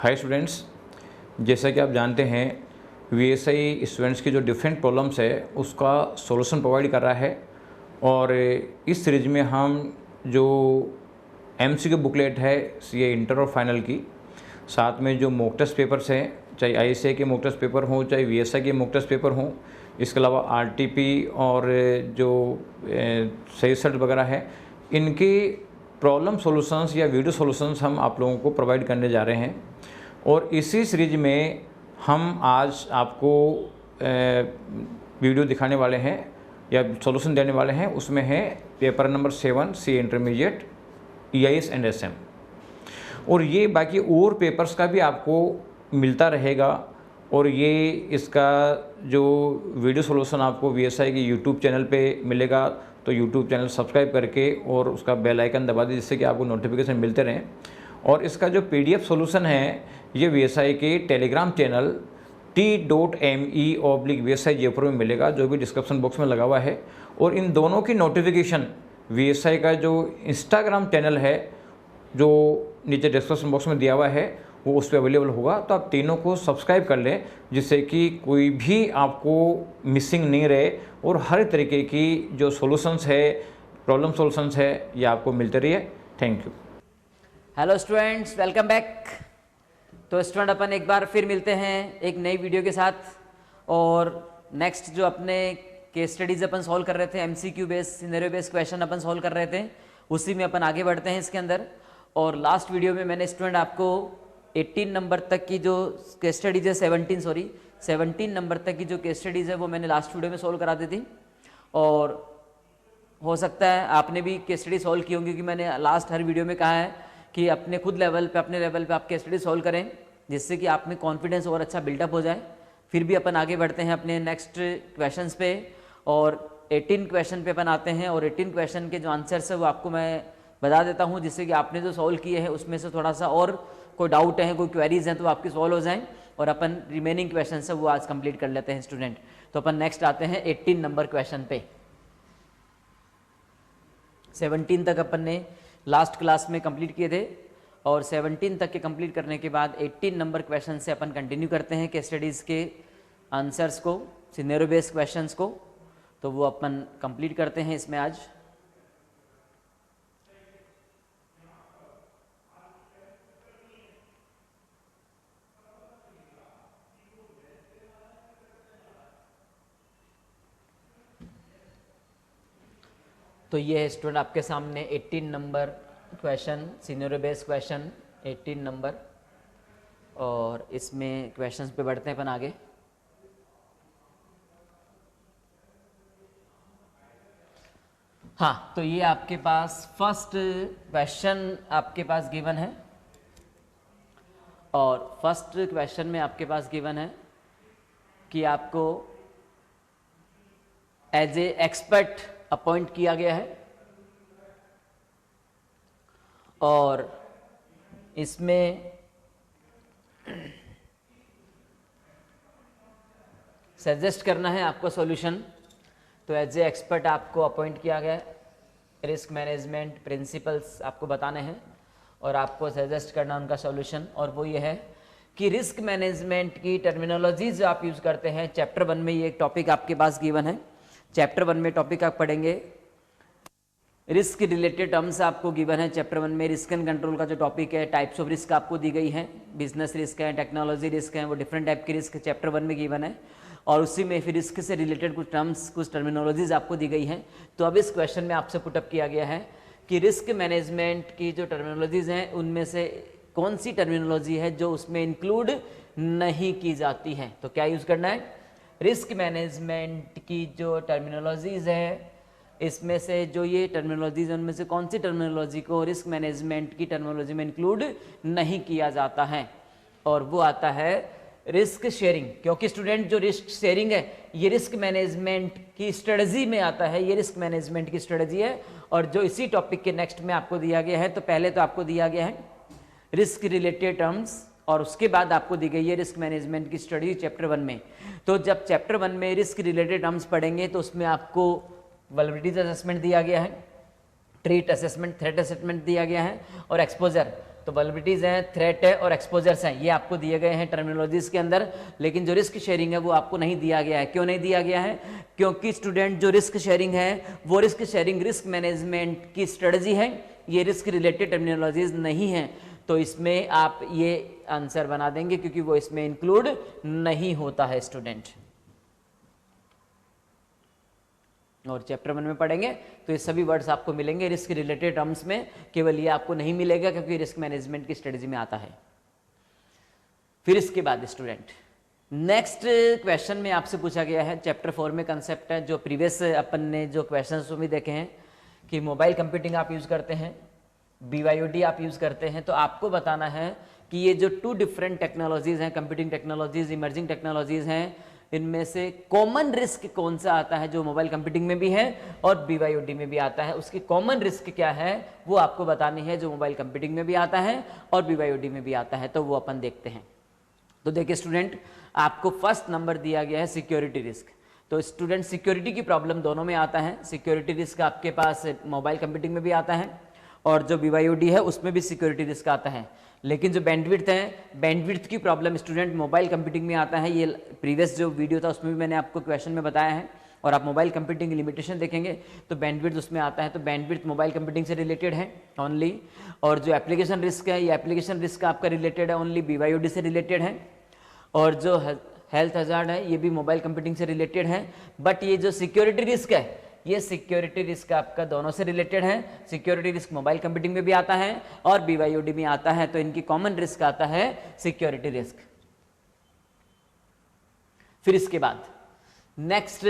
Hi students, जैसा कि आप जानते हैं वीएसआई स्टूडेंट्स की जो डिफरेंट प्रॉब्लम्स है उसका सॉल्यूशन प्रोवाइड कर रहा है। और इस सीरीज में हम जो एमसीक्यू बुकलेट है ये इंटर और फाइनल की, साथ में जो मॉक टेस्ट पेपर्स हैं, चाहे आईएसए के मॉक टेस्ट पेपर हों चाहे वीएसआई के मॉक टेस्ट पेपर हों, इसके अलावा आरटीपी और जो सही रिजल्ट वगैरह है, इनके प्रॉब्लम सॉल्यूशंस या वीडियो सॉल्यूशंस हम आप लोगों को प्रोवाइड करने जा रहे हैं। और इसी सीरीज में हम आज आपको वीडियो दिखाने वाले हैं या सॉल्यूशन देने वाले हैं। उसमें है paper number 7 C intermediate EIS and SM. और ये बाकी और पेपर्स का भी आपको मिलता रहेगा। और ये इसका जो वीडियो सॉल्यूशन आपको वीएसआई के यूट्यूब चैनल पे मिलेगा, तो यूट्यूब चैनल सब्सक्राइब करके और उसका बेल आइकन दबा दीजिए जिससे कि आपको नोटिफिकेशन मिलते रहें। और इसका जो पीडीएफ सॉल्यूशन है ये वीएसआई के टेलीग्राम चैनल t.me/VSI जयपुर में मिलेगा, जो भी डिस्क्रिप्शन बॉक्स में लगा हुआ है। और इन दोनों की नोटिफिकेशन वीएसआई का जो इंस्टाग्राम चैनल है जो नीचे डिस्क्रिप्शन बॉक्स में दिया हुआ है वो उस पर अवेलेबल होगा। तो आप तीनों को सब्सक्राइब कर लें जिससे कि कोई भी आपको मिसिंग नहीं रहे और हर तरीके की जो सॉल्यूशंस है, प्रॉब्लम सॉल्यूशंस है, ये आपको मिलते रहिए। Thank you. Hello students, welcome back. तो स्टूडेंट अपन एक बार फिर मिलते हैं एक नई वीडियो के साथ। और नेक्स्ट जो अपने केस स्टडीज अपन सॉल्व कर रहे थे, MCQ based scenario based question अपन सॉल्व कर रहे थे, उसी में अपन आगे बढ़ते हैं इसके अंदर। और लास्ट वीडियो में मैंने स्टूडेंट आपको 18 नंबर तक की जो केस स्टडीज है 17 नंबर तक की जो केस स्टडीज है वो मैंने लास्ट वीडियो में सॉल्व करा दी थी। और हो सकता है आपने भी केस स्टडी सॉल्व की होंगी, क्योंकि मैंने लास्ट हर वीडियो में कहा है कि अपने खुद लेवल पे, अपने लेवल पे आप केस स्टडी सॉल्व करें जिससे कि आप में कॉन्फिडेंस और अच्छा बिल्डअप हो जाए। फिर भी अपन आगे बढ़ते हैं अपने नेक्स्ट क्वेश्चंस पे। और 18 क्वेश्चन पे अपन आते हैं और 18 क्वेश्चन के जो आंसर्स है वो आपको मैं बता देता हूँ, जिससे कि आपने जो सॉल्व किए हैं उसमें से थोड़ा सा और कोई डाउट है, कोई क्वेरीज हैं तो आपकी सॉल्व हो जाएँ और अपन रिमेनिंग क्वेश्चन है वो आज कंप्लीट कर लेते हैं स्टूडेंट। तो अपन नेक्स्ट आते हैं 18 नंबर क्वेश्चन पे। 17 तक अपन ने लास्ट क्लास में कंप्लीट किए थे और 17 तक के कंप्लीट करने के बाद 18 नंबर क्वेश्चन से अपन कंटिन्यू करते हैं केस स्टडीज़ के आंसर्स को, सिनेरियो बेस्ड क्वेश्चंस को। तो वो अपन कंप्लीट करते हैं इसमें आज। तो ये है स्टूडेंट आपके सामने 18 number question, scenario based question 18 number. और इसमें क्वेश्चंस पे बढ़ते हैं अपन आगे। हाँ, तो ये आपके पास फर्स्ट क्वेश्चन आपके पास गिवन है। और फर्स्ट क्वेश्चन में आपके पास गिवन है कि आपको एज ए एक्सपर्ट अपॉइंट किया गया है और इसमें सजेस्ट करना है आपको सॉल्यूशन। तो एज ए एक्सपर्ट आपको अपॉइंट किया गया है, रिस्क मैनेजमेंट प्रिंसिपल्स आपको बताने हैं और आपको सजेस्ट करना उनका सॉल्यूशन। और वो ये है कि रिस्क मैनेजमेंट की टर्मिनोलॉजी जो आप यूज़ करते हैं, चैप्टर 1 में ये एक टॉपिक आपके पास गिवन है। चैप्टर 1 में टॉपिक आप पढ़ेंगे, रिस्क रिलेटेड टर्म्स आपको गिवन है। चैप्टर 1 में रिस्क एंड कंट्रोल का जो टॉपिक है, टाइप्स ऑफ रिस्क आपको दी गई है, बिजनेस रिस्क है, टेक्नोलॉजी रिस्क है, वो डिफरेंट टाइप की रिस्क चैप्टर 1 में गिवन है। और उसी में फिर रिस्क से रिलेटेड कुछ टर्म्स, कुछ टर्मिनोलॉजीज आपको दी गई हैं। तो अब इस क्वेश्चन में आपसे पुटअप किया गया है कि रिस्क मैनेजमेंट की जो टर्मिनोलॉजीज हैं उनमें से कौन सी टर्मिनोलॉजी है जो उसमें इंक्लूड नहीं की जाती है। तो क्या यूज़ करना है, रिस्क मैनेजमेंट की जो टर्मिनोलॉजीज है इसमें से जो ये टर्मिनोलॉजीज उनमें से कौन सी टर्मिनोलॉजी को रिस्क मैनेजमेंट की टर्मिनोलॉजी में इंक्लूड नहीं किया जाता है। और वो आता है रिस्क शेयरिंग, क्योंकि स्टूडेंट जो रिस्क शेयरिंग है ये रिस्क मैनेजमेंट की स्ट्रेटजी में आता है, ये रिस्क मैनेजमेंट की स्ट्रेटजी है। और जो इसी टॉपिक के नेक्स्ट में आपको दिया गया है, तो पहले तो आपको दिया गया है रिस्क रिलेटेड टर्म्स और उसके बाद आपको दी गई है रिस्क मैनेजमेंट की स्टडी चैप्टर 1 में। तो जब चैप्टर 1 में रिस्क रिलेटेड टर्म्स पढ़ेंगे तो उसमें आपको वल्नरेबिलिटीज असेसमेंट दिया गया है, ट्रेट असेसमेंट, थ्रेट असेसमेंट दिया गया है और एक्सपोजर तो वल्नरेबिलिटीज हैं, थ्रेट है और एक्सपोजर्स हैं, ये आपको दिए गए हैं टर्मिनोलॉजीज के अंदर। लेकिन जो रिस्क शेयरिंग है वो आपको नहीं दिया गया है। क्यों नहीं दिया गया है? क्योंकि स्टूडेंट जो रिस्क शेयरिंग है वो रिस्क शेयरिंग रिस्क मैनेजमेंट की स्ट्रेटजी है, ये रिस्क रिलेटेड टर्मिनोलॉजीज नहीं है। तो इसमें आप ये आंसर बना देंगे क्योंकि वो इसमें इंक्लूड नहीं होता है स्टूडेंट। और चैप्टर 1 में पढ़ेंगे तो ये सभी वर्ड्स आपको मिलेंगे रिस्क रिलेटेड टर्म्स में, केवल ये आपको नहीं मिलेगा क्योंकि रिस्क मैनेजमेंट की स्ट्रेटजी में आता है। फिर इसके बाद स्टूडेंट नेक्स्ट क्वेश्चन में आपसे पूछा गया है, चैप्टर 4 में कंसेप्ट है जो प्रीवियस अपन ने जो क्वेश्चंस भी देखे हैं कि मोबाइल कंप्यूटिंग आप यूज करते हैं, BYOD आप यूज करते हैं, तो आपको बताना है कि ये जो 2 डिफरेंट टेक्नोलॉजीज हैं, कंप्यूटिंग टेक्नोलॉजीज, इमर्जिंग टेक्नोलॉजीज हैं, इनमें से कॉमन रिस्क कौन सा आता है जो मोबाइल कंप्यूटिंग में भी है और BYOD में भी आता है, उसकी कॉमन रिस्क क्या है वो आपको बतानी है, जो मोबाइल कंप्यूटिंग में भी आता है और BYOD में भी आता है। तो वो अपन देखते हैं। तो देखिए स्टूडेंट, आपको फर्स्ट नंबर दिया गया है सिक्योरिटी रिस्क। तो स्टूडेंट सिक्योरिटी की प्रॉब्लम दोनों में आता है। सिक्योरिटी रिस्क आपके पास मोबाइल कंप्यूटिंग में भी आता है और जो BYOD है उसमें भी सिक्योरिटी रिस्क आता है। लेकिन जो बैंडविड्थ है, बैंडविड्थ की प्रॉब्लम स्टूडेंट मोबाइल कंप्यूटिंग में आता है। ये प्रीवियस जो वीडियो था उसमें भी मैंने आपको क्वेश्चन में बताया है। और आप मोबाइल कंप्यूटिंग की लिमिटेशन देखेंगे तो बैंडविड्थ उसमें आता है। तो बैंडविड्थ मोबाइल कंप्यूटिंग से रिलेटेड है ओनली। और जो एप्लीकेशन रिस्क है, ये एप्लीकेशन रिस्क आपका रिलेटेड है ओनली BYOD से रिलेटेड है। और जो हेल्थ हजार्ड है ये भी मोबाइल कंप्यूटिंग से रिलेटेड है। बट ये जो सिक्योरिटी रिस्क है, ये सिक्योरिटी रिस्क आपका दोनों से रिलेटेड है। सिक्योरिटी रिस्क मोबाइल कंप्यूटिंग में भी आता है और BYOD में आता है। तो इनकी कॉमन रिस्क आता है सिक्योरिटी रिस्क। फिर इसके बाद नेक्स्ट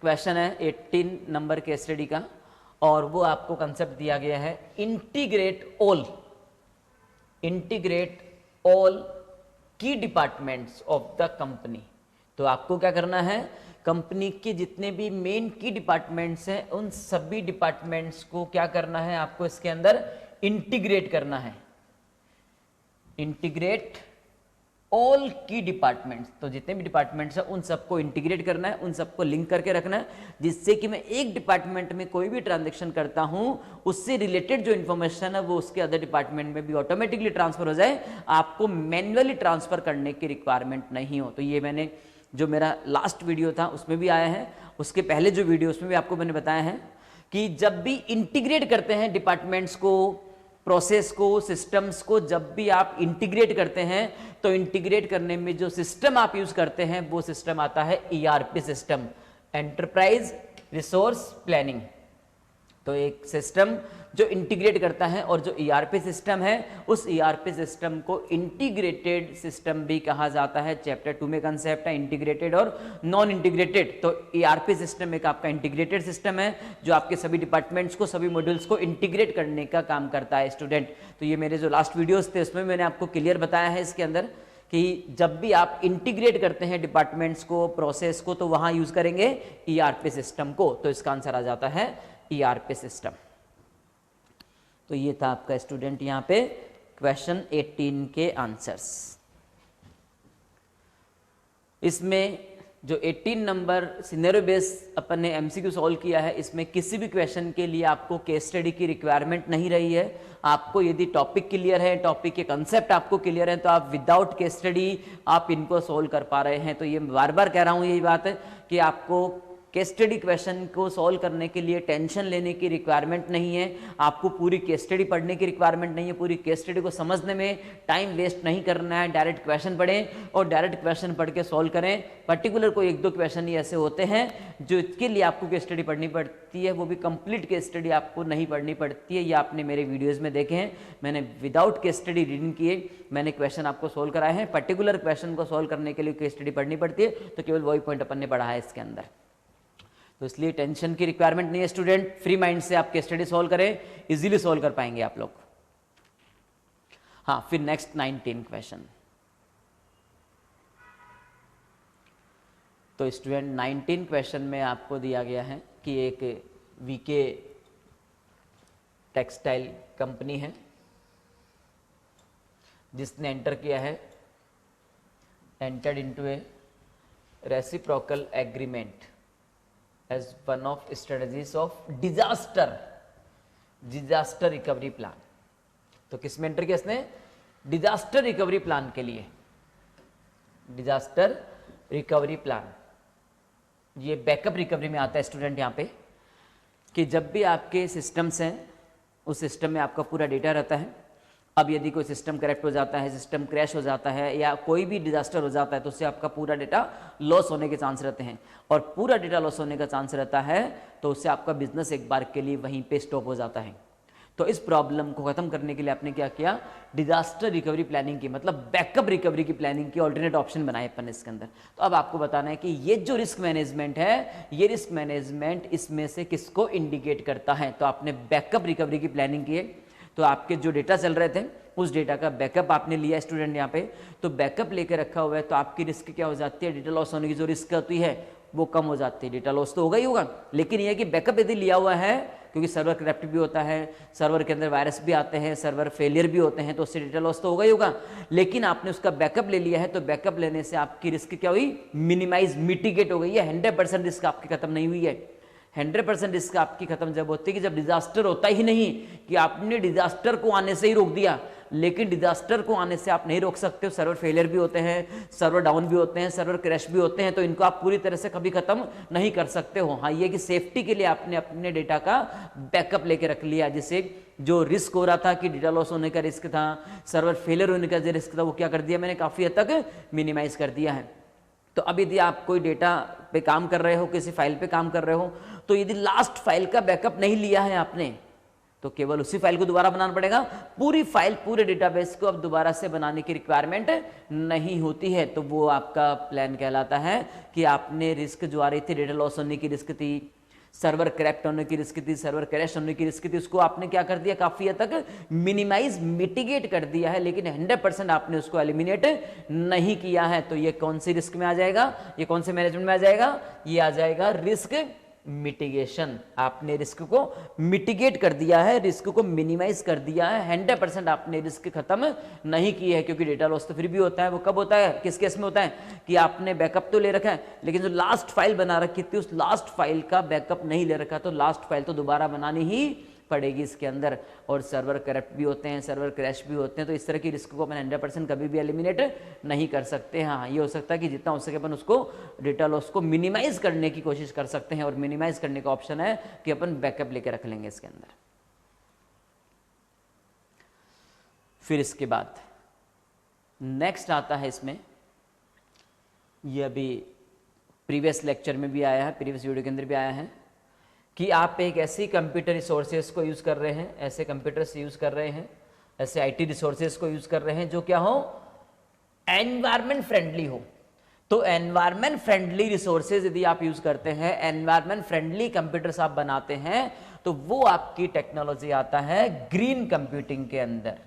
क्वेश्चन है 18 नंबर के स्टडी का, और वो आपको कंसेप्ट दिया गया है इंटीग्रेट ऑल की डिपार्टमेंट्स ऑफ द कंपनी। तो आपको क्या करना है, कंपनी के जितने भी मेन की डिपार्टमेंट्स हैं उन सभी डिपार्टमेंट्स को क्या करना है, आपको इसके अंदर इंटीग्रेट करना है। इंटीग्रेट ऑल की डिपार्टमेंट्स, तो जितने भी डिपार्टमेंट्स हैं उन सबको इंटीग्रेट करना है, उन सबको लिंक करके रखना है, जिससे कि मैं एक डिपार्टमेंट में कोई भी ट्रांजैक्शन करता हूं उससे रिलेटेड जो इंफॉर्मेशन है वो उसके अदर डिपार्टमेंट में भी ऑटोमेटिकली ट्रांसफर हो जाए, आपको मैन्युअली ट्रांसफर करने की रिक्वायरमेंट नहीं हो। तो ये मैंने जो मेरा लास्ट वीडियो था उसमें भी आया है, उसके पहले जो वीडियो उसमें भी आपको मैंने बताया है कि जब भी इंटीग्रेट करते हैं डिपार्टमेंट्स को, प्रोसेस को, सिस्टम्स को, जब भी आप इंटीग्रेट करते हैं तो इंटीग्रेट करने में जो सिस्टम आप यूज करते हैं वो सिस्टम आता है ERP system, enterprise resource planning. तो एक सिस्टम जो इंटीग्रेट करता है और जो ERP सिस्टम है उस ERP सिस्टम को इंटीग्रेटेड सिस्टम भी कहा जाता है। चैप्टर 2 में कंसेप्ट है इंटीग्रेटेड और नॉन इंटीग्रेटेड। तो ERP सिस्टम एक आपका इंटीग्रेटेड सिस्टम है जो आपके सभी डिपार्टमेंट्स को, सभी मॉड्यूल्स को इंटीग्रेट करने का काम करता है स्टूडेंट। तो ये मेरे जो लास्ट वीडियोस थे उसमें मैंने आपको क्लियर बताया है इसके अंदर कि जब भी आप इंटीग्रेट करते हैं डिपार्टमेंट्स को, प्रोसेस को, तो वहां यूज करेंगे ERP सिस्टम को। तो इसका आंसर आ जाता है ERP सिस्टम। तो ये था आपका स्टूडेंट यहां पे क्वेश्चन 18 के आंसर्स। इसमें जो 18 नंबर सिनेरियो बेस अपन ने MCQ सॉल्व किया है, इसमें किसी भी क्वेश्चन के लिए आपको केस स्टडी की रिक्वायरमेंट नहीं रही है। आपको यदि टॉपिक क्लियर है, टॉपिक के कंसेप्ट आपको क्लियर है, तो आप विदाउट केस स्टडी आप इनको सॉल्व कर पा रहे हैं। तो ये बार बार कह रहा हूं यही बात है कि आपको केस स्टडी क्वेश्चन को सॉल्व करने के लिए टेंशन लेने की रिक्वायरमेंट नहीं है। आपको पूरी केस स्टडी पढ़ने की रिक्वायरमेंट नहीं है। पूरी केस स्टडी को समझने में टाइम वेस्ट नहीं करना है। डायरेक्ट क्वेश्चन पढ़ें और डायरेक्ट क्वेश्चन पढ़ के सॉल्व करें। पर्टिकुलर कोई 1-2 क्वेश्चन ही ऐसे होते हैं जो इसके लिए आपको केस स्टडी पढ़नी पड़ती है, वो भी कंप्लीट केस स्टडी आपको नहीं पढ़नी पड़ती है। ये आपने मेरे वीडियोज़ में देखे हैं, मैंने विदाउट केस स्टडी रीडिंग किए मैंने क्वेश्चन आपको सॉल्व कराए हैं। पर्टिकुलर क्वेश्चन को सॉल्व करने के लिए केस स्टडी पढ़नी पड़ती है, तो केवल वही पॉइंट अपन ने पढ़ा है इसके अंदर। तो इसलिए टेंशन की रिक्वायरमेंट नहीं है स्टूडेंट। फ्री माइंड से आप केस स्टडी सॉल्व करें, इजीली सॉल्व कर पाएंगे आप लोग। हाँ, फिर नेक्स्ट 19 क्वेश्चन। तो स्टूडेंट 19 क्वेश्चन में आपको दिया गया है कि एक VK टेक्सटाइल कंपनी है जिसने एंटर किया है, entered into A reciprocal agreement as one of strategies of disaster recovery plan। तो किस में एंटर किया इसने? डिजास्टर रिकवरी प्लान के लिए, डिजास्टर रिकवरी प्लान। ये बैकअप रिकवरी में आता है स्टूडेंट यहाँ पे, कि जब भी आपके सिस्टम्स हैं उस सिस्टम में आपका पूरा डेटा रहता है। अब यदि कोई सिस्टम करेक्ट हो जाता है, सिस्टम क्रैश हो जाता है या कोई भी डिजास्टर हो जाता है तो उससे आपका पूरा डेटा लॉस होने के चांस रहते हैं, और पूरा डेटा लॉस होने का चांस रहता है तो उससे आपका बिजनेस एक बार के लिए वहीं पे स्टॉप हो जाता है। तो इस प्रॉब्लम को खत्म करने के लिए आपने क्या किया? डिजास्टर रिकवरी प्लानिंग की, मतलब बैकअप रिकवरी की प्लानिंग की, ऑल्टरनेट ऑप्शन बनाए अपन इसके अंदर। तो अब आपको बताना है कि ये जो रिस्क मैनेजमेंट है, ये रिस्क मैनेजमेंट इसमें से किसको इंडिकेट करता है। तो आपने बैकअप रिकवरी की प्लानिंग की है, तो आपके जो डेटा चल रहे थे उस डेटा का बैकअप आपने लिया स्टूडेंट यहाँ पे, तो बैकअप लेकर रखा हुआ है, तो आपकी रिस्क क्या हो जाती है? डेटा लॉस होने की जो रिस्क होती है वो कम हो जाती है। डेटा लॉस तो होगा ही होगा, लेकिन यह कि बैकअप यदि लिया हुआ है, क्योंकि सर्वर करप्ट भी होता है, सर्वर के अंदर वायरस भी आते हैं, सर्वर फेलियर भी होते हैं, तो उससे डेटा लॉस तो होगा ही होगा, लेकिन आपने उसका बैकअप ले लिया है, तो बैकअप लेने से आपकी रिस्क क्या हुई? मिनिमाइज, मिटिगेट हो गई है। 100% रिस्क आपकी खत्म नहीं हुई है। 100% रिस्क आपकी खत्म जब होती है कि जब डिजास्टर होता ही नहीं, कि आपने डिजास्टर को आने से ही रोक दिया, लेकिन डिजास्टर को आने से आप नहीं रोक सकते हो। सर्वर फेलियर भी होते हैं, सर्वर डाउन भी होते हैं, सर्वर क्रैश भी होते हैं, तो इनको आप पूरी तरह से कभी खत्म नहीं कर सकते हो। हाँ, ये कि सेफ्टी के लिए आपने अपने डेटा का बैकअप लेके रख लिया, जिससे जो रिस्क हो रहा था कि डेटा लॉस होने का रिस्क था, सर्वर फेलियर होने का जो रिस्क था, वो क्या कर दिया मैंने? काफी हद तक मिनिमाइज कर दिया है। तो अब यदि आप कोई डेटा पे काम कर रहे हो, किसी फाइल पे काम कर रहे हो, तो यदि लास्ट फाइल का बैकअप नहीं लिया है आपने, तो केवल उसी फाइल को दोबारा बनाना पड़ेगा। पूरी फाइल, पूरे डेटाबेस को अब दोबारा से बनाने की रिक्वायरमेंट नहीं होती है। तो वो आपका प्लान कहलाता है कि आपने रिस्क जो आ रही थी, डेटा लॉस होने की रिस्क थी, सर्वर क्रैप्ट होने की रिस्क थी, सर्वर क्रैश होने की रिस्क थी, उसको आपने क्या कर दिया? काफी हद तक मिनिमाइज, मिटिगेट कर दिया है, लेकिन 100% आपने उसको एलिमिनेट नहीं किया है। तो ये कौन सी रिस्क में आ जाएगा? ये कौन से मैनेजमेंट में आ जाएगा? ये आ जाएगा रिस्क मिटिगेशन। आपने रिस्क को मिटिगेट कर दिया है, रिस्क को मिनिमाइज कर दिया है। 100% आपने रिस्क खत्म नहीं की है, क्योंकि डेटा लॉस तो फिर भी होता है। वो कब होता है? किस केस में होता है? कि आपने बैकअप तो ले रखा है, लेकिन जो लास्ट फाइल बना रखी थी उस लास्ट फाइल का बैकअप नहीं ले रखा, तो लास्ट फाइल तो दोबारा बनानी ही पड़ेगी इसके अंदर। और सर्वर करप्ट भी होते हैं, सर्वर क्रैश भी होते हैं, तो इस तरह की रिस्क को अपन 100% कभी भी एलिमिनेट नहीं कर सकते। हाँ, ये हो सकता है कि जितना हो सके अपन उसको, डेटा लॉस को मिनिमाइज करने की कोशिश कर सकते हैं, और मिनिमाइज करने का ऑप्शन है कि अपन बैकअप लेके रख लेंगे इसके अंदर। फिर इसके बाद नेक्स्ट आता है इसमें, ये अभी प्रीवियस लेक्चर में भी आया है, प्रीवियस वीडियो के अंदर भी आया है, कि आप एक ऐसी कंप्यूटर रिसोर्सेज को यूज कर रहे हैं, ऐसे कंप्यूटर्स यूज कर रहे हैं, ऐसे आईटी रिसोर्सेज को यूज कर रहे हैं जो क्या हो? एनवायरमेंट फ्रेंडली हो। तो एनवायरमेंट फ्रेंडली रिसोर्सेज यदि आप यूज करते हैं, एनवायरमेंट फ्रेंडली कंप्यूटर्स आप बनाते हैं, तो वो आपकी टेक्नोलॉजी आता है ग्रीन कंप्यूटिंग के अंदर।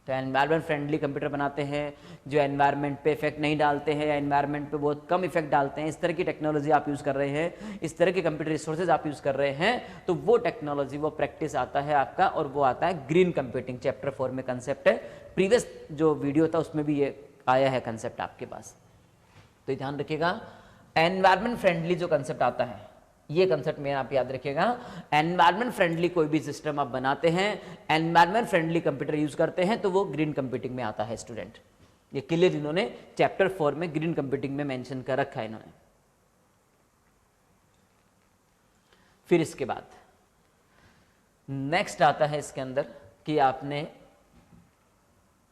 तो एनवायरमेंट फ्रेंडली कंप्यूटर बनाते हैं जो एनवायरमेंट पे इफेक्ट नहीं डालते हैं, एनवायरमेंट पे बहुत कम इफेक्ट डालते हैं, इस तरह की टेक्नोलॉजी आप यूज कर रहे हैं, इस तरह के कंप्यूटर रिसोर्सेज आप यूज कर रहे हैं, तो वो टेक्नोलॉजी, वो प्रैक्टिस आता है आपका, और वो आता है ग्रीन कंप्यूटिंग। चैप्टर 4 में कंसेप्ट है, प्रीवियस जो वीडियो था उसमें भी ये आया है कंसेप्ट आपके पास। तो ध्यान रखिएगा, एनवायरमेंट फ्रेंडली जो कंसेप्ट आता है, ये कंसेप्ट में आप याद रखिएगा। एनवायरमेंट फ्रेंडली कोई भी सिस्टम आप बनाते हैं, एनवायरमेंट फ्रेंडली कंप्यूटर यूज करते हैं, तो वो ग्रीन कंप्यूटिंग में आता है स्टूडेंट। ये क्लियर इन्होंने चैप्टर 4 में ग्रीन कंप्यूटिंग में मेंशन कर रखा है इन्होंने। फिर इसके बाद नेक्स्ट आता है इसके अंदर कि आपने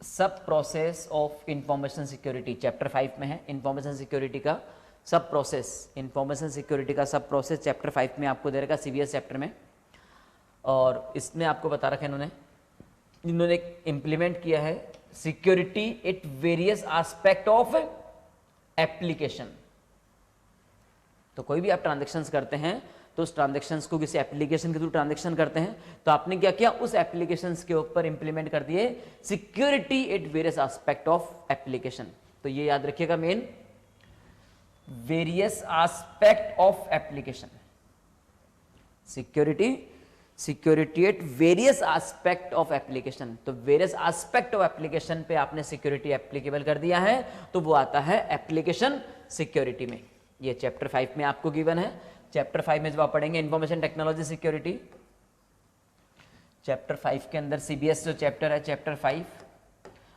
सब process of information security, chapter 5 में है, इंफॉर्मेशन सिक्योरिटी का सब प्रोसेस, इंफॉर्मेशन सिक्योरिटी का सब प्रोसेस चैप्टर 5 में आपको दे रखा, सीवीएस चैप्टर में। और इसमें आपको बता रखा है इन्होंने इंप्लीमेंट किया है security at various aspect of application. तो कोई भी आप ट्रांजेक्शन्स करते हैं, तो उस ट्रांजेक्शन्स को किसी एप्लीकेशन के थ्रू ट्रांजेक्शन करते हैं, तो आपने क्या किया? उस एप्लीकेशंस के ऊपर इंप्लीमेंट कर दिए security at various aspect of application. तो ये याद रखिएगा, main various aspect of application, security at various aspect of application. तो वेरियस एस्पेक्ट ऑफ एप्लीकेशन पे आपने सिक्योरिटी एप्लीकेबल कर दिया है, तो वो आता है एप्लीकेशन सिक्योरिटी में। ये चैप्टर 5 में आपको गिवन है। चैप्टर 5 में जब आप पढ़ेंगे इंफॉर्मेशन टेक्नोलॉजी सिक्योरिटी, चैप्टर 5 के अंदर CBS जो चैप्टर है चैप्टर 5,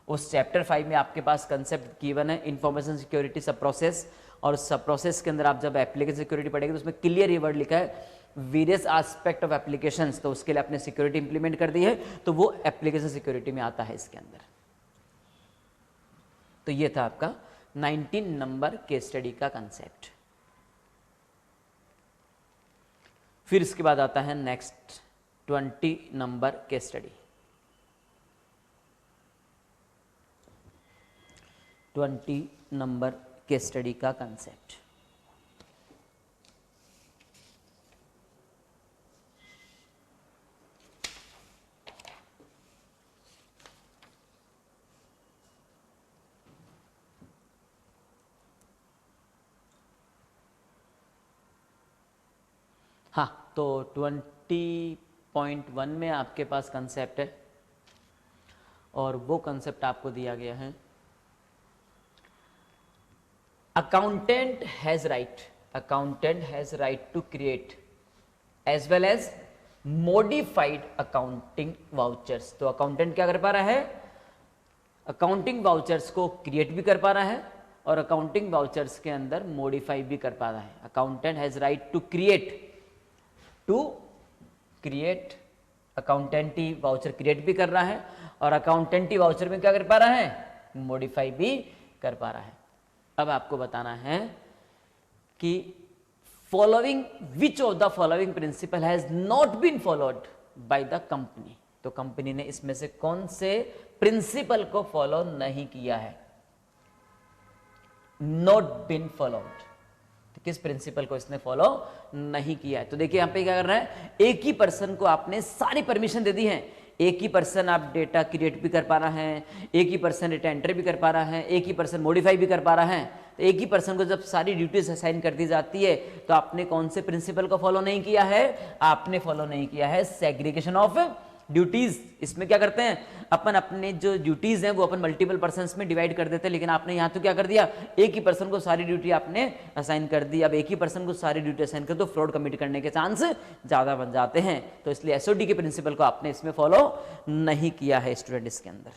उस चैप्टर 5 में आपके पास कंसेप्ट गिवन है इंफॉर्मेशन सिक्योरिटी सब प्रोसेस, और सब प्रोसेस के अंदर आप जब एप्लीकेशन सिक्योरिटी पढ़ेंगे तो उसमें क्लियर ये वर्ड लिखा है वेरियस एस्पेक्ट ऑफ एप्लीकेशंस, तो उसके लिए आपने सिक्योरिटी इंप्लीमेंट कर दी है, तो वो एप्लीकेशन सिक्योरिटी में आता है इसके अंदर। तो ये था आपका 19 नंबर केस स्टडी का कंसेप्ट। फिर इसके बाद आता है next 20 number case study. 20 number case study का कंसेप्ट। हाँ, तो 20.1 में आपके पास कंसेप्ट है, और वो कंसेप्ट आपको दिया गया है accountant has right to create as well as modified accounting vouchers. तो अकाउंटेंट क्या कर पा रहा है, अकाउंटिंग वाउचर्स को क्रिएट भी कर पा रहा है और अकाउंटिंग वाउचर्स के अंदर मॉडिफाई भी कर पा रहा है। Accountant has right to create accounting voucher create भी कर रहा है और अकाउंटेंटी वाउचर में क्या कर पा रहा है, मॉडिफाई भी कर पा रहा है। अब आपको बताना है कि following which of the following principle has not been followed by the company. तो कंपनी ने इसमें से कौन से प्रिंसिपल को फॉलो नहीं किया है, नॉट बीन फॉलोड, तो किस प्रिंसिपल को इसने फॉलो नहीं किया है। तो देखिए यहां पे क्या कर रहा है, एक ही पर्सन को आपने सारी परमिशन दे दी है, एक ही पर्सन आप डेटा क्रिएट भी कर पा रहा है, एक ही पर्सन डेटा एंटर भी कर पा रहा है, एक ही पर्सन मॉडिफाई भी कर पा रहा है। तो एक ही पर्सन को जब सारी ड्यूटीज असाइन कर दी जाती है तो आपने कौन से प्रिंसिपल को फॉलो नहीं किया है, आपने फॉलो नहीं किया है सेग्रीगेशन ऑफ ड्यूटीज। इसमें क्या करते हैं अपन, अपने जो ड्यूटीज हैं वो अपन मल्टीपल पर्सन्स में डिवाइड कर देते हैं, लेकिन आपने यहां तो क्या कर दिया, एक ही पर्सन को सारी ड्यूटी आपने असाइन कर दी। अब एक ही पर्सन को सारी ड्यूटी असाइन कर तो फ्रॉड कमिट करने के चांस ज्यादा बन जाते हैं। तो इसलिए एसओडी के प्रिंसिपल को आपने इसमें फॉलो नहीं किया है स्टूडेंट इसके अंदर।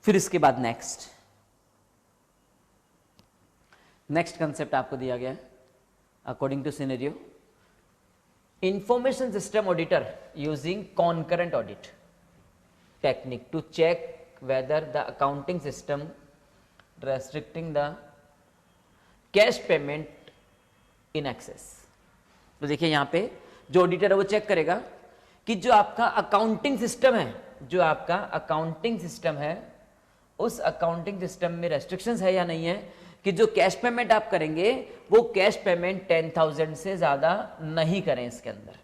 फिर इसके बाद नेक्स्ट कंसेप्ट आपको दिया गया है according to scenario, information system auditor using concurrent audit technique to check whether the accounting system restricting the cash payment in excess. तो देखिए यहां पे जो ऑडिटर है वो चेक करेगा कि जो आपका अकाउंटिंग सिस्टम है, जो आपका अकाउंटिंग सिस्टम है उस अकाउंटिंग सिस्टम में रेस्ट्रिक्शंस है या नहीं है, कि जो कैश पेमेंट आप करेंगे वो कैश पेमेंट 10,000 से ज्यादा नहीं करें इसके अंदर।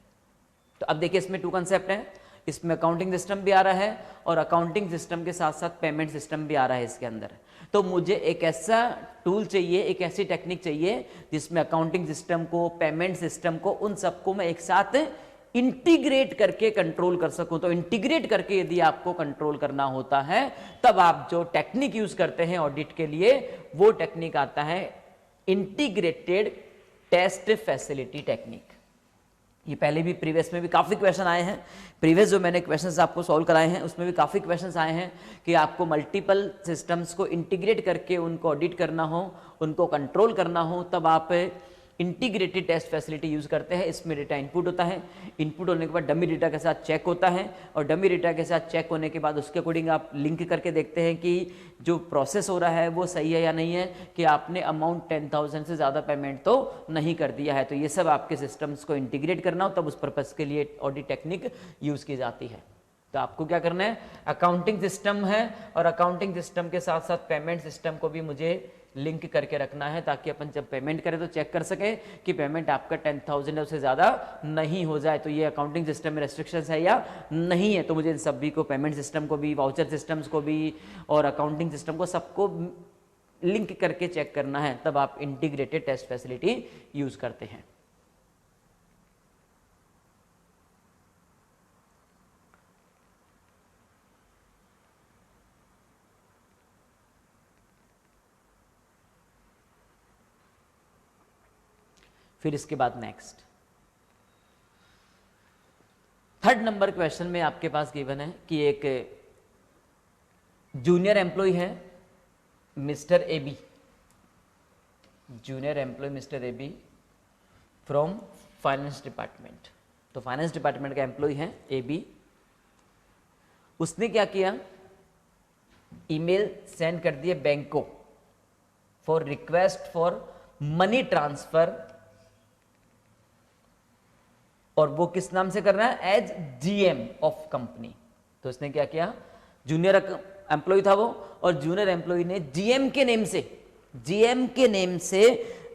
तो अब देखिए इसमें 2 कंसेप्ट हैं, इसमें अकाउंटिंग सिस्टम भी आ रहा है और अकाउंटिंग सिस्टम के साथ साथ पेमेंट सिस्टम भी आ रहा है इसके अंदर। तो मुझे एक ऐसा टूल चाहिए, एक ऐसी टेक्निक चाहिए जिसमें अकाउंटिंग सिस्टम को, पेमेंट सिस्टम को, उन सबको मैं एक साथ इंटीग्रेट करके कंट्रोल कर सकूं। तो इंटीग्रेट करके यदि आपको कंट्रोल करना होता है तब आप जो टेक्निक यूज करते हैं ऑडिट के लिए वो टेक्निक आता है इंटीग्रेटेड टेस्ट फैसिलिटी टेक्निक। ये पहले भी प्रीवियस में भी काफी क्वेश्चन आए हैं, प्रीवियस जो मैंने क्वेश्चंस आपको सॉल्व कराए हैं उसमें भी काफी क्वेश्चंस आए हैं कि आपको मल्टीपल सिस्टम्स को इंटीग्रेट करके उनको ऑडिट करना हो, उनको कंट्रोल करना हो, तब आप इंटीग्रेटेड टेस्ट फैसिलिटी यूज करते हैं। इसमें डेटा इनपुट होता है, इनपुट होने के बाद डमी डेटा के साथ चेक होता है और डमी डेटा के साथ चेक होने के बाद उसके अकॉर्डिंग आप लिंक करके देखते हैं कि जो प्रोसेस हो रहा है वो सही है या नहीं है, कि आपने अमाउंट 10,000 से ज़्यादा पेमेंट तो नहीं कर दिया है। तो ये सब आपके सिस्टम्स को इंटीग्रेट करना हो तब उस पर्पज़ के लिए ऑडिट टेक्निक यूज़ की जाती है। तो आपको क्या करना है, अकाउंटिंग सिस्टम है और अकाउंटिंग सिस्टम के साथ साथ पेमेंट सिस्टम को भी मुझे लिंक करके रखना है ताकि अपन जब पेमेंट करें तो चेक कर सके कि पेमेंट आपका 10,000 है उससे ज़्यादा नहीं हो जाए। तो ये अकाउंटिंग सिस्टम में रेस्ट्रिक्शंस है या नहीं है। तो मुझे इन सभी को, पेमेंट सिस्टम को भी, वाउचर सिस्टम्स को भी और अकाउंटिंग सिस्टम को, सबको लिंक करके चेक करना है, तब आप इंटीग्रेटेड टेस्ट फैसिलिटी यूज करते हैं। फिर इसके बाद नेक्स्ट थर्ड नंबर क्वेश्चन में आपके पास गिवन है कि एक जूनियर एम्प्लॉय है mister A B, junior employee mister A B from finance department. तो फाइनेंस डिपार्टमेंट का एम्प्लॉय है ए बी। उसने क्या किया, ईमेल सेंड कर दिए बैंक को for request for money transfer, और वो किस नाम से कर रहा है, एज जीएम ऑफ कंपनी। तो उसने क्या किया, जूनियर एम्प्लॉय था वो, और जूनियर एम्प्लॉय ने जीएम के नेम से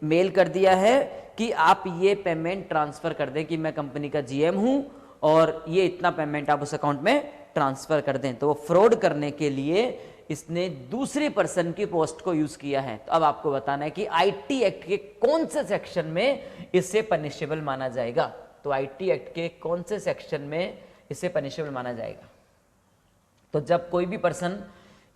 मेल कर दिया है कि आप ये पेमेंट ट्रांसफर कर दें कि मैं कंपनी का जीएम हूं और ये इतना पेमेंट आप उस अकाउंट में ट्रांसफर कर दें। तो वो फ्रॉड करने के लिए इसने दूसरे पर्सन की पोस्ट को यूज किया है। तो अब आपको बताना है कि आईटी एक्ट के कौन से सेक्शन में इसे पनिशेबल माना जाएगा। तो आईटी एक्ट के कौन से सेक्शन में इसे पनिशेबल माना जाएगा। तो जब कोई भी पर्सन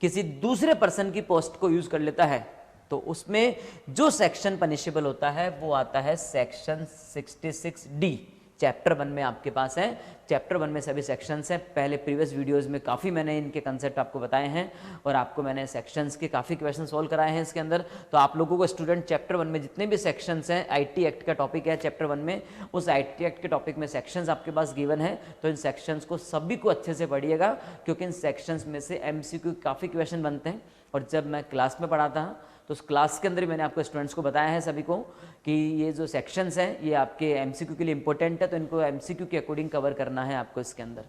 किसी दूसरे पर्सन की पोस्ट को यूज कर लेता है तो उसमें जो सेक्शन पनिशेबल होता है वो आता है सेक्शन 66D। चैप्टर 1 में आपके पास है, चैप्टर 1 में सभी सेक्शंस हैं। पहले प्रीवियस वीडियोस में काफ़ी मैंने इनके कंसेप्ट आपको बताए हैं और आपको मैंने सेक्शंस के काफ़ी क्वेश्चन सॉल्व कराए हैं इसके अंदर। तो आप लोगों को स्टूडेंट चैप्टर 1 में जितने भी सेक्शंस हैं, आईटी एक्ट का टॉपिक है चैप्टर 1 में, उस आईटी एक्ट के टॉपिक में सेक्शंस आपके पास गिवन है। तो इन सेक्शंस को सभी को अच्छे से पढ़िएगा क्योंकि इन सेक्शंस में से एमसीक्यू काफ़ी क्वेश्चन बनते हैं। और जब मैं क्लास में पढ़ाता हूँ तो उस क्लास के अंदर ही मैंने आपको स्टूडेंट्स को बताया है सभी को कि ये जो सेक्शंस हैं ये आपके एमसीक्यू के लिए इंपॉर्टेंट है, तो इनको एमसीक्यू के अकॉर्डिंग कवर करना है आपको इसके अंदर।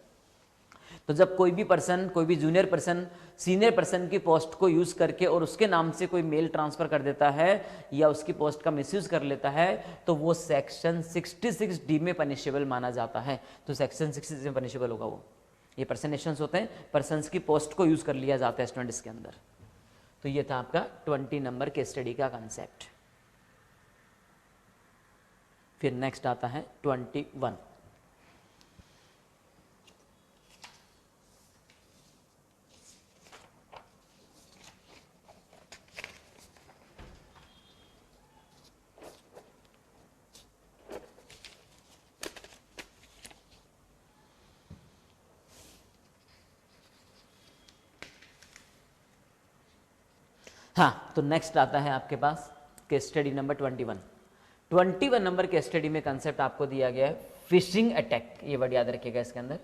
तो जब कोई भी पर्सन, कोई भी जूनियर पर्सन सीनियर पर्सन की पोस्ट को यूज करके और उसके नाम से कोई मेल ट्रांसफर कर देता है या उसकी पोस्ट का मिसयूज कर लेता है तो वो सेक्शन 66D में पनिशेबल माना जाता है। तो सेक्शन 66 में पनिशेबल होगा वो। ये पर्सनेशंस होते हैं, पर्सन्स की पोस्ट को यूज कर लिया जाता है स्टूडेंट इसके अंदर। तो ये था आपका 20 नंबर के स्टडी का कंसेप्ट। फिर नेक्स्ट आता है 21। हाँ, तो नेक्स्ट आता है आपके पास case study number 21 number case study में कंसेप्ट आपको दिया गया है फिशिंग अटैक। ये वर्ड याद रखिएगा इसके अंदर,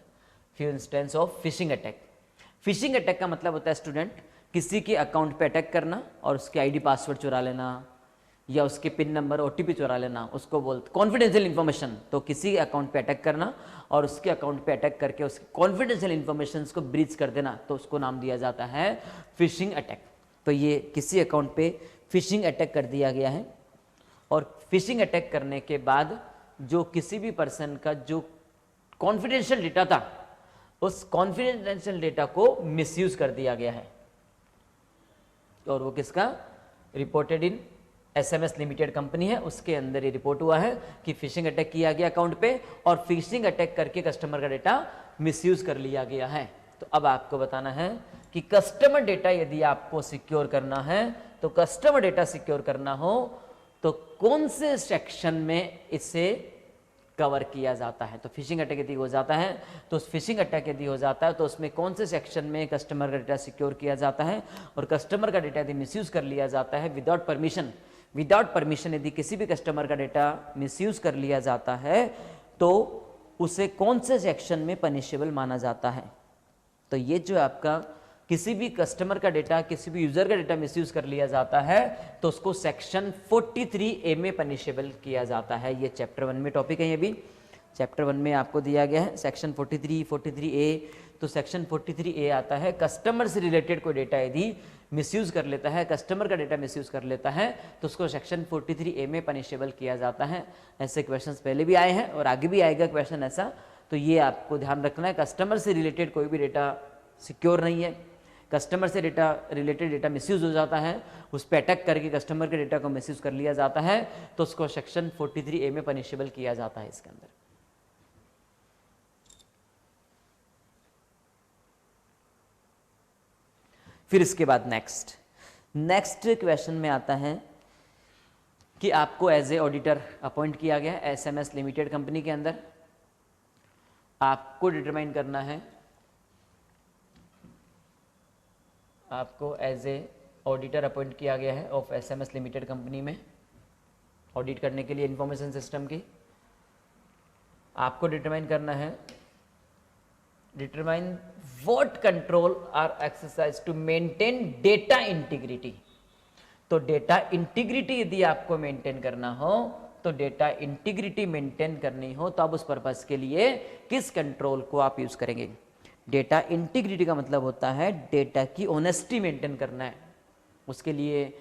few instance of phishing attack. Phishing attack का मतलब होता है स्टूडेंट किसी के अकाउंट पे अटैक करना और उसके आईडी पासवर्ड चुरा लेना या उसके पिन नंबर ओटीपी चुरा लेना, उसको बोलते कॉन्फिडेंशियल इन्फॉर्मेशन। तो किसी अकाउंट पे अटैक करना और उसके अकाउंट पे अटैक करके उसकी कॉन्फिडेंशियल इन्फॉर्मेशन को ब्रीच कर देना, तो उसको नाम दिया जाता है फिशिंग अटैक। तो ये किसी अकाउंट पे फिशिंग अटैक कर दिया गया है और फिशिंग अटैक करने के बाद जो किसी भी पर्सन का जो कॉन्फिडेंशियल डेटा था उस कॉन्फिडेंशियल डेटा को मिसयूज कर दिया गया है। और वो किसका, reported in SMS limited company है, उसके अंदर ये रिपोर्ट हुआ है कि फिशिंग अटैक किया गया अकाउंट पे और फिशिंग अटैक करके कस्टमर का डेटा मिसयूज कर लिया गया है। तो अब आपको बताना है कि कस्टमर डेटा यदि आपको सिक्योर करना है, तो कस्टमर डेटा सिक्योर करना हो तो कौन से सेक्शन में इसे कवर किया जाता है। तो फिशिंग अटैक यदि हो जाता है तो उस फिशिंग अटैक यदि हो जाता है तो उसमें कौन से सेक्शन में कस्टमर का डेटा सिक्योर किया जाता है। और कस्टमर का डेटा यदि मिसयूज कर लिया जाता है विदाउट परमिशन यदि किसी भी कस्टमर का डेटा मिसयूज कर लिया जाता है तो उसे कौन से सेक्शन में पनिशेबल माना जाता है। तो ये जो आपका किसी भी कस्टमर का डेटा, किसी भी यूजर का डेटा मिसयूज कर लिया जाता है तो उसको सेक्शन 43A में पनिशेबल किया जाता है। ये चैप्टर 1 में टॉपिक है। ये भी चैप्टर 1 में आपको दिया गया है सेक्शन 43A। तो सेक्शन 43A आता है कस्टमर से रिलेटेड कोई डेटा यदि मिसयूज कर लेता है, कस्टमर का डेटा मिसयूज कर लेता है तो उसको सेक्शन 43A में पनिशेबल किया जाता है। ऐसे क्वेश्चंस पहले भी आए हैं और आगे भी आएगा क्वेश्चन ऐसा। तो ये आपको ध्यान रखना है, कस्टमर से रिलेटेड कोई भी डेटा सिक्योर नहीं है, कस्टमर से डेटा रिलेटेड डेटा मिसयूज हो जाता है, उस पर अटैक करके कस्टमर के डेटा को मिसयूज कर लिया जाता है तो उसको सेक्शन 43A में पनिशेबल किया जाता है इसके अंदर। फिर इसके बाद नेक्स्ट क्वेश्चन में आता है कि आपको एज ए ऑडिटर अपॉइंट किया गया है SMS लिमिटेड कंपनी के अंदर। आपको डिटरमाइन करना है, आपको एज ए ऑडिटर अपॉइंट किया गया है ऑफ SMS लिमिटेड कंपनी में ऑडिट करने के लिए इंफॉर्मेशन सिस्टम की। आपको डिटरमाइन करना है, determine what control are exercise to maintain data integrity. तो डेटा इंटीग्रिटी यदि आपको मेंटेन करना हो, तो डेटा इंटीग्रिटी मेंटेन करनी हो, तो आप उस पर्पस के लिए किस कंट्रोल को आप यूज करेंगे। डेटा इंटीग्रिटी का मतलब होता है डेटा की ऑनेस्टी मेंटेन करना है। उसके लिए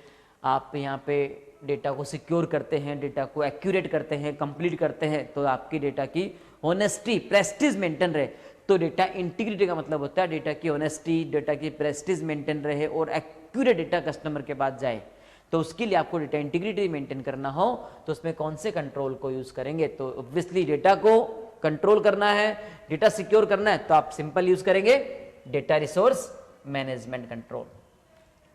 आप यहाँ पे डेटा को सिक्योर करते हैं, डेटा को एक्यूरेट करते हैं, कंप्लीट करते हैं, तो आपकी डेटा की ऑनेस्टी प्रेस्टीज मेंटेन रहे। तो डेटा इंटीग्रिटी का मतलब होता है डेटा की ऑनेस्टी, डेटा की प्रेस्टीज मेंटेन रहे और एक्यूरेट डेटा कस्टमर के पास जाए। तो उसके लिए आपको डेटा इंटीग्रिटी मेंटेन करना हो तो उसमें कौन से कंट्रोल को यूज करेंगे। तो ऑब्वियसली डेटा को कंट्रोल करना है, डेटा सिक्योर करना है, तो आप सिंपल यूज करेंगे डेटा रिसोर्स मैनेजमेंट कंट्रोल।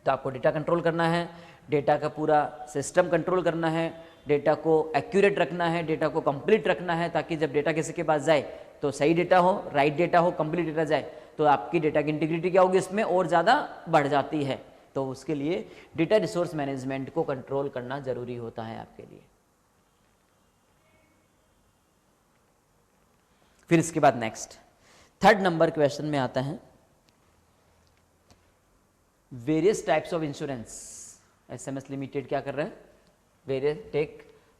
तो आपको डेटा कंट्रोल करना है, डेटा का पूरा सिस्टम कंट्रोल करना है, डेटा को एक्यूरेट रखना है, डेटा को कंप्लीट रखना है, ताकि जब डेटा किसी के पास जाए तो सही डेटा हो, राइट डेटा हो, कंप्लीट डेटा जाए, तो आपकी डेटा की इंटीग्रिटी क्या होगी, इसमें और ज़्यादा बढ़ जाती है। तो उसके लिए डेटा रिसोर्स मैनेजमेंट को कंट्रोल करना जरूरी होता है आपके लिए। फिर इसके बाद नेक्स्ट 3rd नंबर क्वेश्चन में आता है various types of insurance. SMS limited क्या कर रहा है,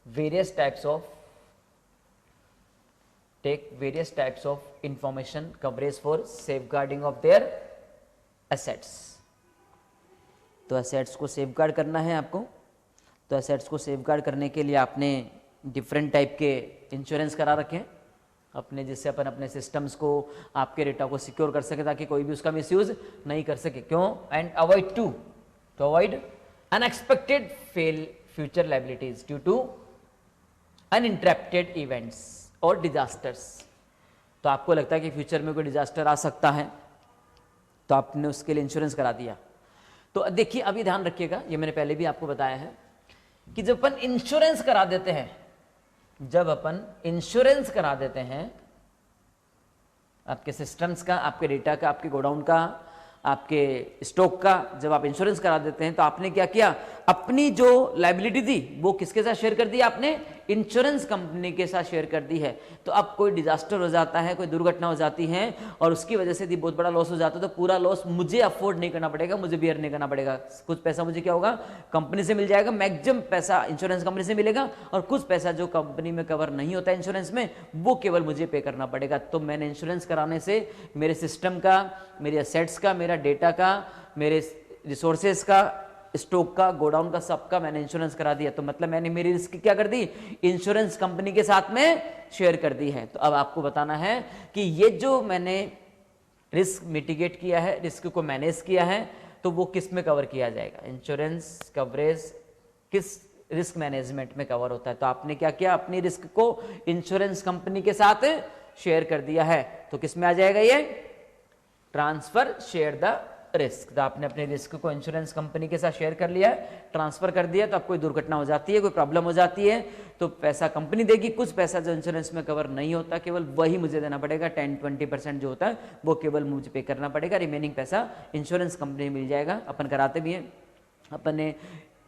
various types of information coverage for safeguarding of their assets. तो एसेट्स को सेफगार्ड करना है आपको। तो एसेट्स को सेफगार्ड करने के लिए आपने डिफरेंट टाइप के इंश्योरेंस करा रखे हैं अपने, जिससे अपन अपने सिस्टम्स को, आपके डेटा को सिक्योर कर सके, ताकि कोई भी उसका मिसयूज नहीं कर सके। क्यों? And avoid unexpected future liabilities due to uninterrupted events और डिजास्टर्स। तो आपको लगता है कि फ्यूचर में कोई डिजास्टर आ सकता है, तो आपने उसके लिए इंश्योरेंस करा दिया। तो देखिए अभी ध्यान रखिएगा, ये मैंने पहले भी आपको बताया है कि जब अपन इंश्योरेंस करा देते हैं, आपके सिस्टम्स का, आपके डेटा का, आपके गोडाउन का, आपके स्टॉक का, जब आप इंश्योरेंस करा देते हैं तो आपने क्या किया, अपनी जो लायबिलिटी थी वो किसके साथ शेयर कर दी, आपने इंश्योरेंस कंपनी के साथ शेयर कर दी है। तो अब कोई डिजास्टर हो जाता है, कोई दुर्घटना हो जाती है और उसकी वजह से यदि बहुत बड़ा लॉस हो जाता है, तो पूरा लॉस मुझे अफोर्ड नहीं करना पड़ेगा, मुझे बियर नहीं करना पड़ेगा। कुछ पैसा मुझे क्या होगा, कंपनी से मिल जाएगा, मैक्सिमम पैसा इंश्योरेंस कंपनी से मिलेगा, और कुछ पैसा जो कंपनी में कवर नहीं होता इंश्योरेंस में, वो केवल मुझे पे करना पड़ेगा। तो मैंने इंश्योरेंस कराने से मेरे सिस्टम का, मेरे एसेट्स का, मेरा डेटा का, मेरे रिसोर्सेज का, स्टॉक का, गोडाउन का, सबका मैंने इंश्योरेंस करा दिया। तो मतलब मैंने मेरी रिस्क क्या कर दी, इंश्योरेंस कंपनी के साथ में शेयर कर दी है। तो अब आपको बताना है कि ये जो मैंने रिस्क मिटिगेट किया है, रिस्क को मैनेज किया है, तो वो किस में कवर किया जाएगा। इंश्योरेंस कवरेज किस रिस्क मैनेजमेंट में कवर होता है। तो आपने क्या किया, अपनी रिस्क को इंश्योरेंस कंपनी के साथ शेयर कर दिया है। तो किस में आ जाएगा, ये ट्रांसफर शेयर द रिस्क। तो आपने अपने रिस्क को इंश्योरेंस कंपनी के साथ शेयर कर लिया है, ट्रांसफर कर दिया। तो अब कोई दुर्घटना हो जाती है, कोई प्रॉब्लम हो जाती है, तो पैसा कंपनी देगी, कुछ पैसा जो इंश्योरेंस में कवर नहीं होता केवल वही मुझे देना पड़ेगा। 10-20% जो होता है वो केवल मुझे पे करना पड़ेगा, रिमेनिंग पैसा इंश्योरेंस कंपनी मिल जाएगा। अपन कराते भी हैं, अपन ने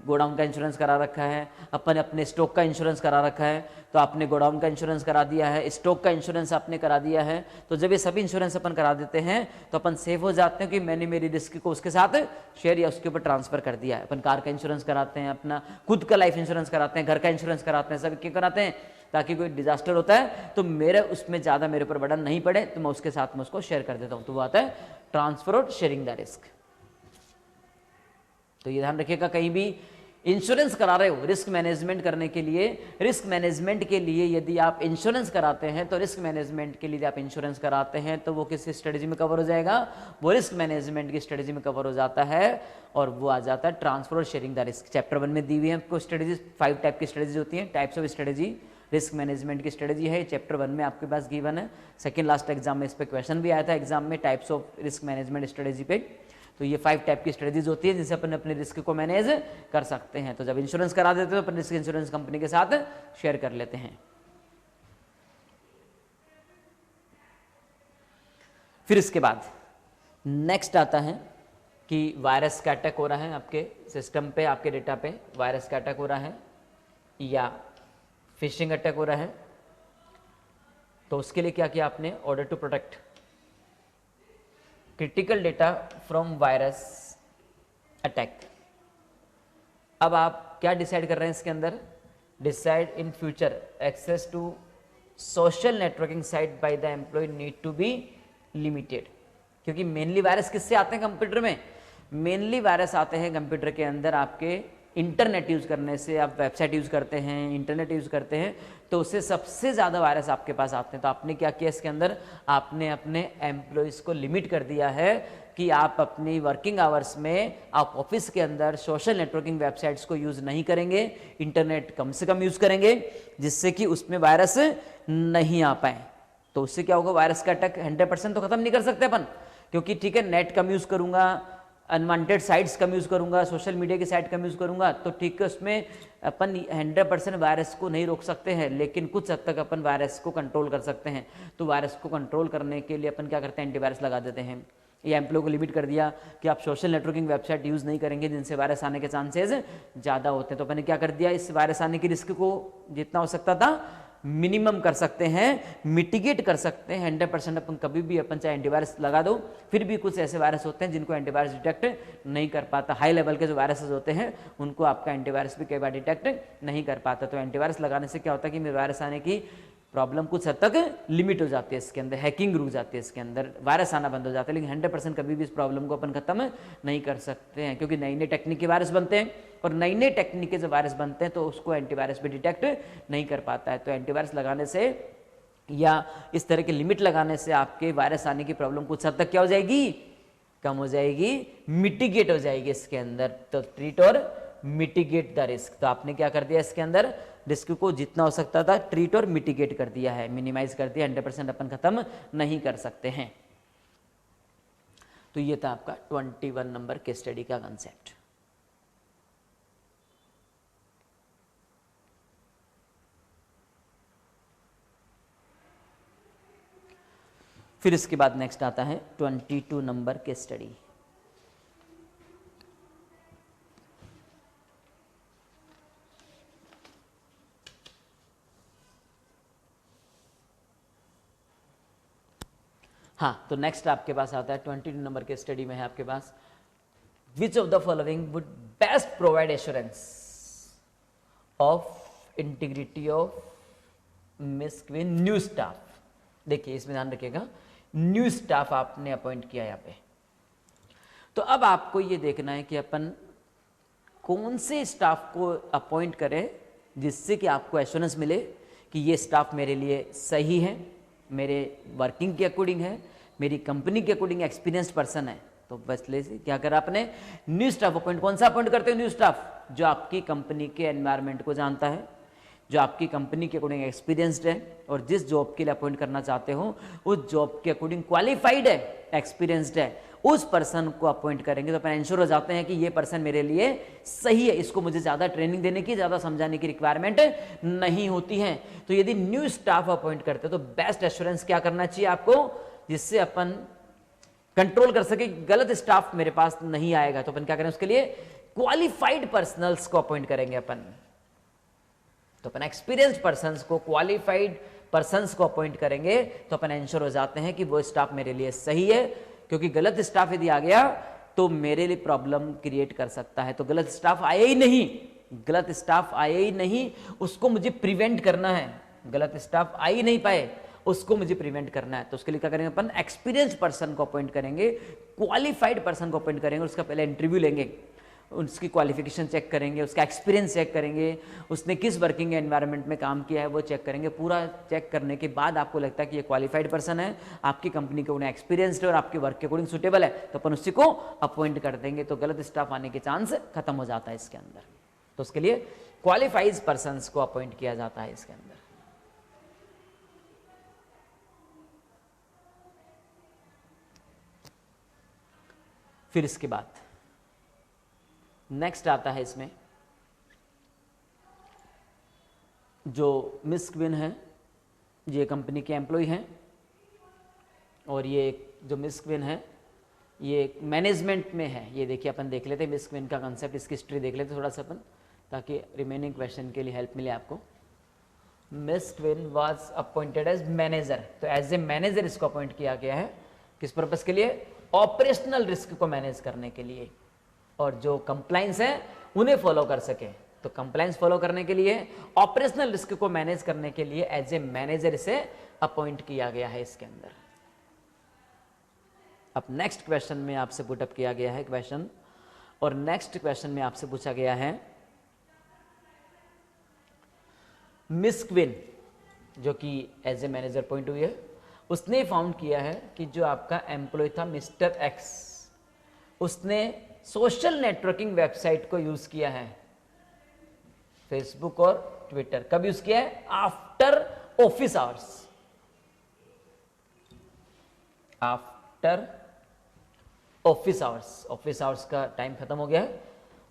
गोडाउन का इंश्योरेंस करा रखा है, अपन अपने स्टॉक का इंश्योरेंस करा रखा है, तो आपने गोडाउन का इंश्योरेंस करा दिया है, स्टॉक का इंश्योरेंस आपने करा दिया है। तो जब ये सभी इंश्योरेंस अपन करा देते हैं तो अपन सेफ हो जाते हैं कि मैंने मेरी रिस्क को उसके साथ शेयर या उसके ऊपर ट्रांसफर कर दिया है। अपन कार का इंश्योरेंस कराते हैं, अपना खुद का लाइफ इंश्योरेंस कराते हैं, घर का इंश्योरेंस कराते हैं, सब क्यों कराते हैं, ताकि कोई डिजास्टर होता है तो मेरे उसमें ज़्यादा मेरे ऊपर बर्डन नहीं पड़े, तो मैं उसके साथ में उसको शेयर कर देता हूँ। तो वो आता है ट्रांसफर और शेयरिंग द रिस्क। तो ये ध्यान रखिएगा, कहीं भी इंश्योरेंस करा रहे हो रिस्क मैनेजमेंट करने के लिए, रिस्क मैनेजमेंट के लिए यदि आप इंश्योरेंस कराते हैं, तो रिस्क मैनेजमेंट के लिए आप इंश्योरेंस कराते हैं तो वो किस स्ट्रेटजी में कवर हो जाएगा, वो रिस्क मैनेजमेंट की स्ट्रेटजी में कवर हो जाता है, और वो आ जाता है ट्रांसफर और शेयरिंग द रिस्क। चैप्टर 1 में दी हुई है आपको स्ट्रेटजीज, 5 टाइप की स्ट्रेटजी होती हैं, types of strategy. Risk management की स्ट्रेटजी है, चैप्टर 1 में आपके पास गिवन है। सेकंड लास्ट एग्जाम में इस पे क्वेश्चन भी आया था एग्जाम में, types of risk management strategy पे। तो ये 5 टाइप की स्ट्रेटजीज होती है जिनसे अपन अपने रिस्क को मैनेज कर सकते हैं। तो जब इंश्योरेंस करा देते हैं तो अपन रिस्क इंश्योरेंस कंपनी के साथ शेयर कर लेते हैं। फिर इसके बाद नेक्स्ट आता है कि वायरस का अटैक हो रहा है आपके सिस्टम पे, आपके डेटा पे वायरस का अटैक हो रहा है या फिशिंग अटैक हो रहा है। तो उसके लिए क्या किया आपने, order to protect critical data from virus attack. अब आप क्या डिसाइड कर रहे हैं इसके अंदर, decide in future access to social networking site by the employee need to be limited. क्योंकि मेनली वायरस किससे आते हैं कंप्यूटर में, मेनली वायरस आते हैं कंप्यूटर के अंदर आपके इंटरनेट यूज़ करने से। आप वेबसाइट यूज़ करते हैं, इंटरनेट यूज़ करते हैं, तो उससे सबसे ज़्यादा वायरस आपके पास आते हैं। तो आपने क्या किया इसके अंदर, आपने अपने एम्प्लॉयज़ को लिमिट कर दिया है कि आप अपनी वर्किंग आवर्स में आप ऑफिस के अंदर सोशल नेटवर्किंग वेबसाइट्स को यूज़ नहीं करेंगे, इंटरनेट कम से कम यूज़ करेंगे, जिससे कि उसमें वायरस नहीं आ पाए। तो उससे क्या होगा, वायरस का अटैक 100% तो खत्म नहीं कर सकते अपन, क्योंकि ठीक है नेट कम यूज़ करूँगा, अनवांटेड साइट्स कम यूज़ करूंगा, सोशल मीडिया की साइट कम यूज़ करूंगा, तो ठीक है उसमें अपन 100% वायरस को नहीं रोक सकते हैं, लेकिन कुछ हद तक अपन वायरस को कंट्रोल कर सकते हैं। तो वायरस को कंट्रोल करने के लिए अपन क्या करते हैं, एंटीवायरस लगा देते हैं। ये एम्प्लॉय को लिमिट कर दिया कि आप सोशल नेटवर्किंग वेबसाइट यूज़ नहीं करेंगे जिनसे वायरस आने के चांसेस ज़्यादा होते हैं। तो अपन क्या कर दिया, इस वायरस आने की रिस्क को जितना हो सकता था मिनिमम कर सकते हैं, मिटिगेट कर सकते हैं। 100% अपन कभी भी अपन चाहे एंटीवायरस लगा दो, फिर भी कुछ ऐसे वायरस होते हैं जिनको एंटीवायरस डिटेक्ट नहीं कर पाता। हाई लेवल के जो वायरसेस होते हैं उनको आपका एंटीवायरस भी कई बार डिटेक्ट नहीं कर पाता। तो एंटीवायरस लगाने से क्या होता है कि मेरे वायरस आने की प्रॉब्लम कुछ हद तक लिमिट हो जाती है, इसके अंदर हैकिंग रुक जाती है, इसके अंदर वायरस आना बंद हो जाता है। लेकिन 100% कभी भी इस प्रॉब्लम को अपन खत्म नहीं कर सकते हैं, क्योंकि नई नई टेक्निक के वायरस बनते हैं और नई नई टेक्निक के जो वायरस बनते हैं तो उसको एंटीवायरस भी डिटेक्ट नहीं कर पाता है। तो एंटीवायरस लगाने से या इस तरह के लिमिट लगाने से आपके वायरस आने की प्रॉब्लम कुछ हद तक क्या हो जाएगी, कम हो जाएगी, मिटिगेट हो जाएगी इसके अंदर। तो ट्रीट और मिटिगेट द रिस्क। तो आपने क्या कर दिया, इसके अंदर रिस्क को जितना हो सकता था ट्रीट और मिटिगेट कर दिया है, मिनिमाइज कर दिया। 100% अपन खत्म नहीं कर सकते हैं। तो ये था आपका 21 नंबर के स्टडी का कंसेप्ट। फिर इसके बाद नेक्स्ट आता है 22 नंबर के स्टडी। हाँ, तो नेक्स्ट आपके पास आता है 22 नंबर के स्टडी में है आपके पास, which of the following would best provide assurance of integrity of मिस्क विन न्यू स्टाफ। देखिए इसमें ध्यान रखिएगा, न्यू स्टाफ आपने अपॉइंट किया यहाँ पे, तो अब आपको ये देखना है कि अपन कौन से स्टाफ को अपॉइंट करें जिससे कि आपको एश्योरेंस मिले कि ये स्टाफ मेरे लिए सही है, मेरे वर्किंग के अकॉर्डिंग है, मेरी कंपनी के अकॉर्डिंग एक्सपीरियंस्ड पर्सन है। तो बस ले क्या करा आपने, न्यू स्टाफ अपॉइंट। कौन सा अपॉइंट करते हो न्यू स्टाफ, जो आपकी कंपनी के एनवायरनमेंट को जानता है, जो आपकी कंपनी के अकॉर्डिंग एक्सपीरियंस्ड है और जिस जॉब के लिए अपॉइंट करना चाहते हो उस जॉब के अकॉर्डिंग क्वालिफाइड है, एक्सपीरियंस्ड है, उस पर्सन को अपॉइंट करेंगे। तो अपन इंश्योर हो जाते हैं कि ये पर्सन मेरे लिए सही है, इसको मुझे ज़्यादा ट्रेनिंग देने की, ज़्यादा समझाने की रिक्वायरमेंट नहीं होती है। तो यदि न्यू स्टाफ अपॉइंट करते हो तो बेस्ट एश्योरेंस क्या करना चाहिए आपको, जिससे अपन कंट्रोल कर सके गलत स्टाफ मेरे पास नहीं आएगा। तो अपन क्या करें उसके लिए, क्वालिफाइड पर्सनल्स को अपॉइंट करेंगे अपन। तो अपन एक्सपीरियंस्ड पर्सन्स को, क्वालिफाइड पर्सन्स को अपॉइंट करेंगे तो अपन इंश्योर हो जाते हैं कि वो स्टाफ मेरे लिए सही है, क्योंकि गलत स्टाफ यदि आ गया तो मेरे लिए प्रॉब्लम क्रिएट कर सकता है। तो गलत स्टाफ आए ही नहीं, गलत स्टाफ आए ही नहीं, उसको मुझे प्रिवेंट करना है। गलत स्टाफ आ ही नहीं पाए, उसको मुझे प्रिवेंट करना है। तो उसके लिए क्या करेंगे अपन, एक्सपीरियंस्ड पर्सन को अपॉइंट करेंगे, क्वालिफाइड पर्सन को अपॉइंट करेंगे। उसका पहले इंटरव्यू लेंगे, उसकी क्वालिफिकेशन चेक करेंगे, उसका एक्सपीरियंस चेक करेंगे, उसने किस वर्किंग एनवायरनमेंट में काम किया है वो चेक करेंगे। पूरा चेक करने के बाद आपको लगता है कि ये क्वालिफाइड पर्सन है, आपकी कंपनी के उन्हें एक्सपीरियंस्ड है और आपके वर्क के अकॉर्डिंग सुटेबल है, तो अपन उसी को अपॉइंट कर देंगे। तो गलत स्टाफ आने के चांस खत्म हो जाता है इसके अंदर। तो उसके लिए क्वालिफाइड पर्सन्स को अपॉइंट किया जाता है इसके अंदर। फिर इसके बाद नेक्स्ट आता है इसमें जो मिस क्वीन है, ये कंपनी के एम्प्लॉय हैं, और ये जो मिस क्वीन है ये मैनेजमेंट में है। ये देखिए अपन देख लेते हैं मिस क्वीन का कंसेप्ट, इसकी हिस्ट्री देख लेते थोड़ा सा अपन, ताकि रिमेनिंग क्वेश्चन के लिए हेल्प मिले आपको। Miss queen was appointed as manager, तो एज ए मैनेजर इसको अपॉइंट किया गया है। किस पर्पस के लिए? ऑपरेशनल रिस्क को मैनेज करने के लिए, और जो कंप्लाइंस है उन्हें फॉलो कर सके। तो कंप्लाइंस फॉलो करने के लिए, ऑपरेशनल रिस्क को मैनेज करने के लिए एज ए मैनेजर इसे अपॉइंट किया गया है इसके अंदर। अब नेक्स्ट क्वेश्चन में आपसे पुटअप किया गया है क्वेश्चन, और नेक्स्ट क्वेश्चन में आपसे पूछा गया है मिस क्वीन जो कि एज ए मैनेजर पॉइंट हुई है, उसने फाउंड किया है कि जो आपका एम्प्लॉय था मिस्टर एक्स, उसने सोशल नेटवर्किंग वेबसाइट को यूज किया है, फेसबुक और ट्विटर। कब यूज किया है? After office hours. After office hours, office hours का टाइम खत्म हो गया है,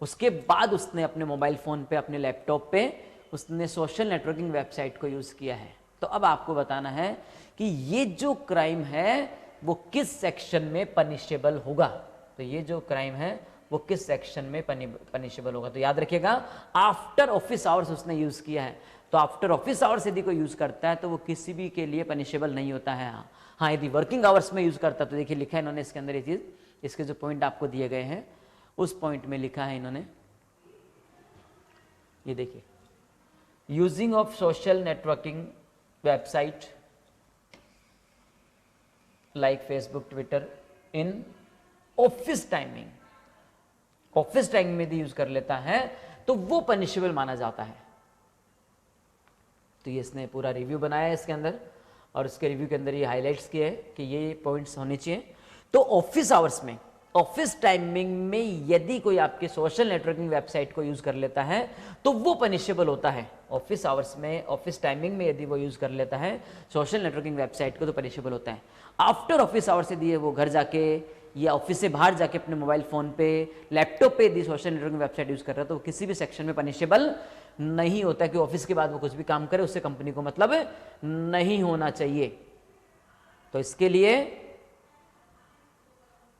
उसके बाद उसने अपने मोबाइल फोन पे, अपने लैपटॉप पे उसने सोशल नेटवर्किंग वेबसाइट को यूज किया है। तो अब आपको बताना है कि ये जो क्राइम है वो किस सेक्शन में पनिशेबल होगा। तो ये जो क्राइम है वो किस सेक्शन में पनिशेबल होगा। तो याद रखिएगा, आफ्टर ऑफिस आवर्स उसने यूज किया है। तो आफ्टर ऑफिस आवर्स यदि कोई यूज करता है तो वो किसी भी के लिए पनिशेबल नहीं होता है। हाँ, यदि वर्किंग आवर्स में यूज करता है तो देखिए लिखा है इन्होंने इसके अंदर ये चीज, इसके जो पॉइंट आपको दिए गए हैं उस पॉइंट में लिखा है इन्होंने, ये देखिए, using of social networking website like Facebook, Twitter in office timing, office time में यदि यूज कर लेता है तो वो पनिशेबल माना जाता है। तो ये इसने पूरा रिव्यू बनाया है इसके अंदर, और इसके रिव्यू के अंदर ये हाईलाइट्स किए हैं कि ये पॉइंट्स होने चाहिए। तो ऑफिस आवर्स में, ऑफिस टाइमिंग में यदि कोई आपके सोशल नेटवर्किंग वेबसाइट को यूज कर लेता है तो वो पनिशेबल होता है। ऑफिस आवर्स में, ऑफिस टाइमिंग में यदि वो यूज कर लेता है सोशल नेटवर्किंग वेबसाइट को तो पनिशेबल होता है। आफ्टर ऑफिस आवर्स यदि वो घर जाके या ऑफिस से बाहर जाके अपने मोबाइल फोन पे, लैपटॉप पे यदि सोशल नेटवर्किंग वेबसाइट यूज कर रहा है तो वो किसी भी सेक्शन में पनिशेबल नहीं होता है कि ऑफिस के बाद वो कुछ भी काम करे उससे कंपनी को मतलब नहीं होना चाहिए। तो इसके लिए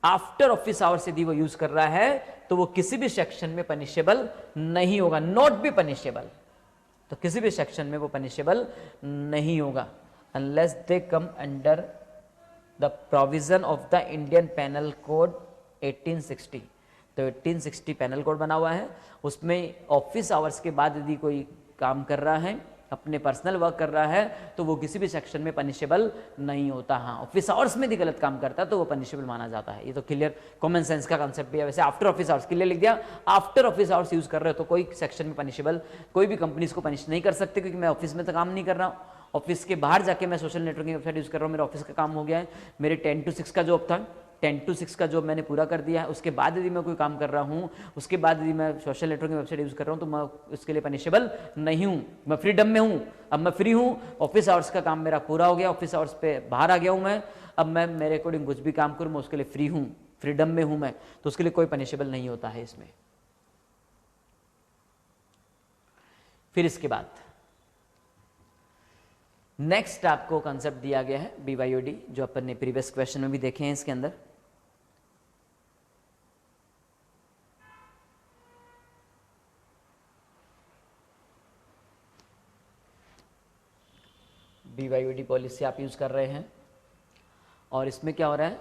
आफ्टर ऑफिस आवर्स यदि वो यूज कर रहा है तो वो किसी भी सेक्शन में पनिशेबल नहीं होगा, नॉट बी पनिशेबल। तो किसी भी सेक्शन में वो पनिशेबल नहीं होगा unless they come under the provision of the Indian panel code 1860। तो 1860 पैनल कोड बना हुआ है, उसमें ऑफिस आवर्स के बाद यदि कोई काम कर रहा है, अपने पर्सनल वर्क कर रहा है तो वो किसी भी सेक्शन में पनिशेबल नहीं होता। हाँ, ऑफिस आवर्स में यदि गलत काम करता है तो वो पनिशेबल माना जाता है। ये तो क्लियर कॉमन सेंस का कांसेप्ट भी है। वैसे आफ्टर ऑफिस आवर्स क्लियर लिख दिया, आफ्टर ऑफिस आवर्स यूज कर रहे हो तो कोई सेक्शन में पनिशेबल, कोई भी कंपनी इसको पनिश नहीं कर सकते, क्योंकि मैं ऑफिस में तो काम नहीं कर रहा हूँ, ऑफिस के बाहर जाके मैं सोशल नेटवर्किंग वेबसाइट यूज कर रहा हूँ, मेरा ऑफिस का काम हो गया है, मेरे 10 to 6 का जॉब था, 10 to 6 का जॉब मैंने पूरा कर दिया है, उसके बाद यदि मैं कोई काम कर रहा हूँ, उसके बाद यदि मैं सोशल नेटवर्किंग वेबसाइट यूज कर रहा हूँ तो मैं उसके लिए पनिशेबल नहीं हूँ, मैं फ्रीडम में हूँ। अब मैं फ्री हूँ, ऑफिस आवर्स का काम मेरा पूरा हो गया, ऑफिस आवर्स पे बाहर आ गया हूँ मैं, अब मैं मेरे अकॉर्डिंग कुछ भी काम करूँ मैं उसके लिए फ्री हूँ, फ्रीडम में हूँ मैं, तो उसके लिए कोई पनिशेबल नहीं होता है इसमें। फिर इसके बाद नेक्स्ट आपको कंसेप्ट दिया गया है BYOD, जो अपन ने प्रीवियस क्वेश्चन में भी देखे हैं इसके अंदर। BYOD पॉलिसी आप यूज कर रहे हैं, और इसमें क्या हो रहा है,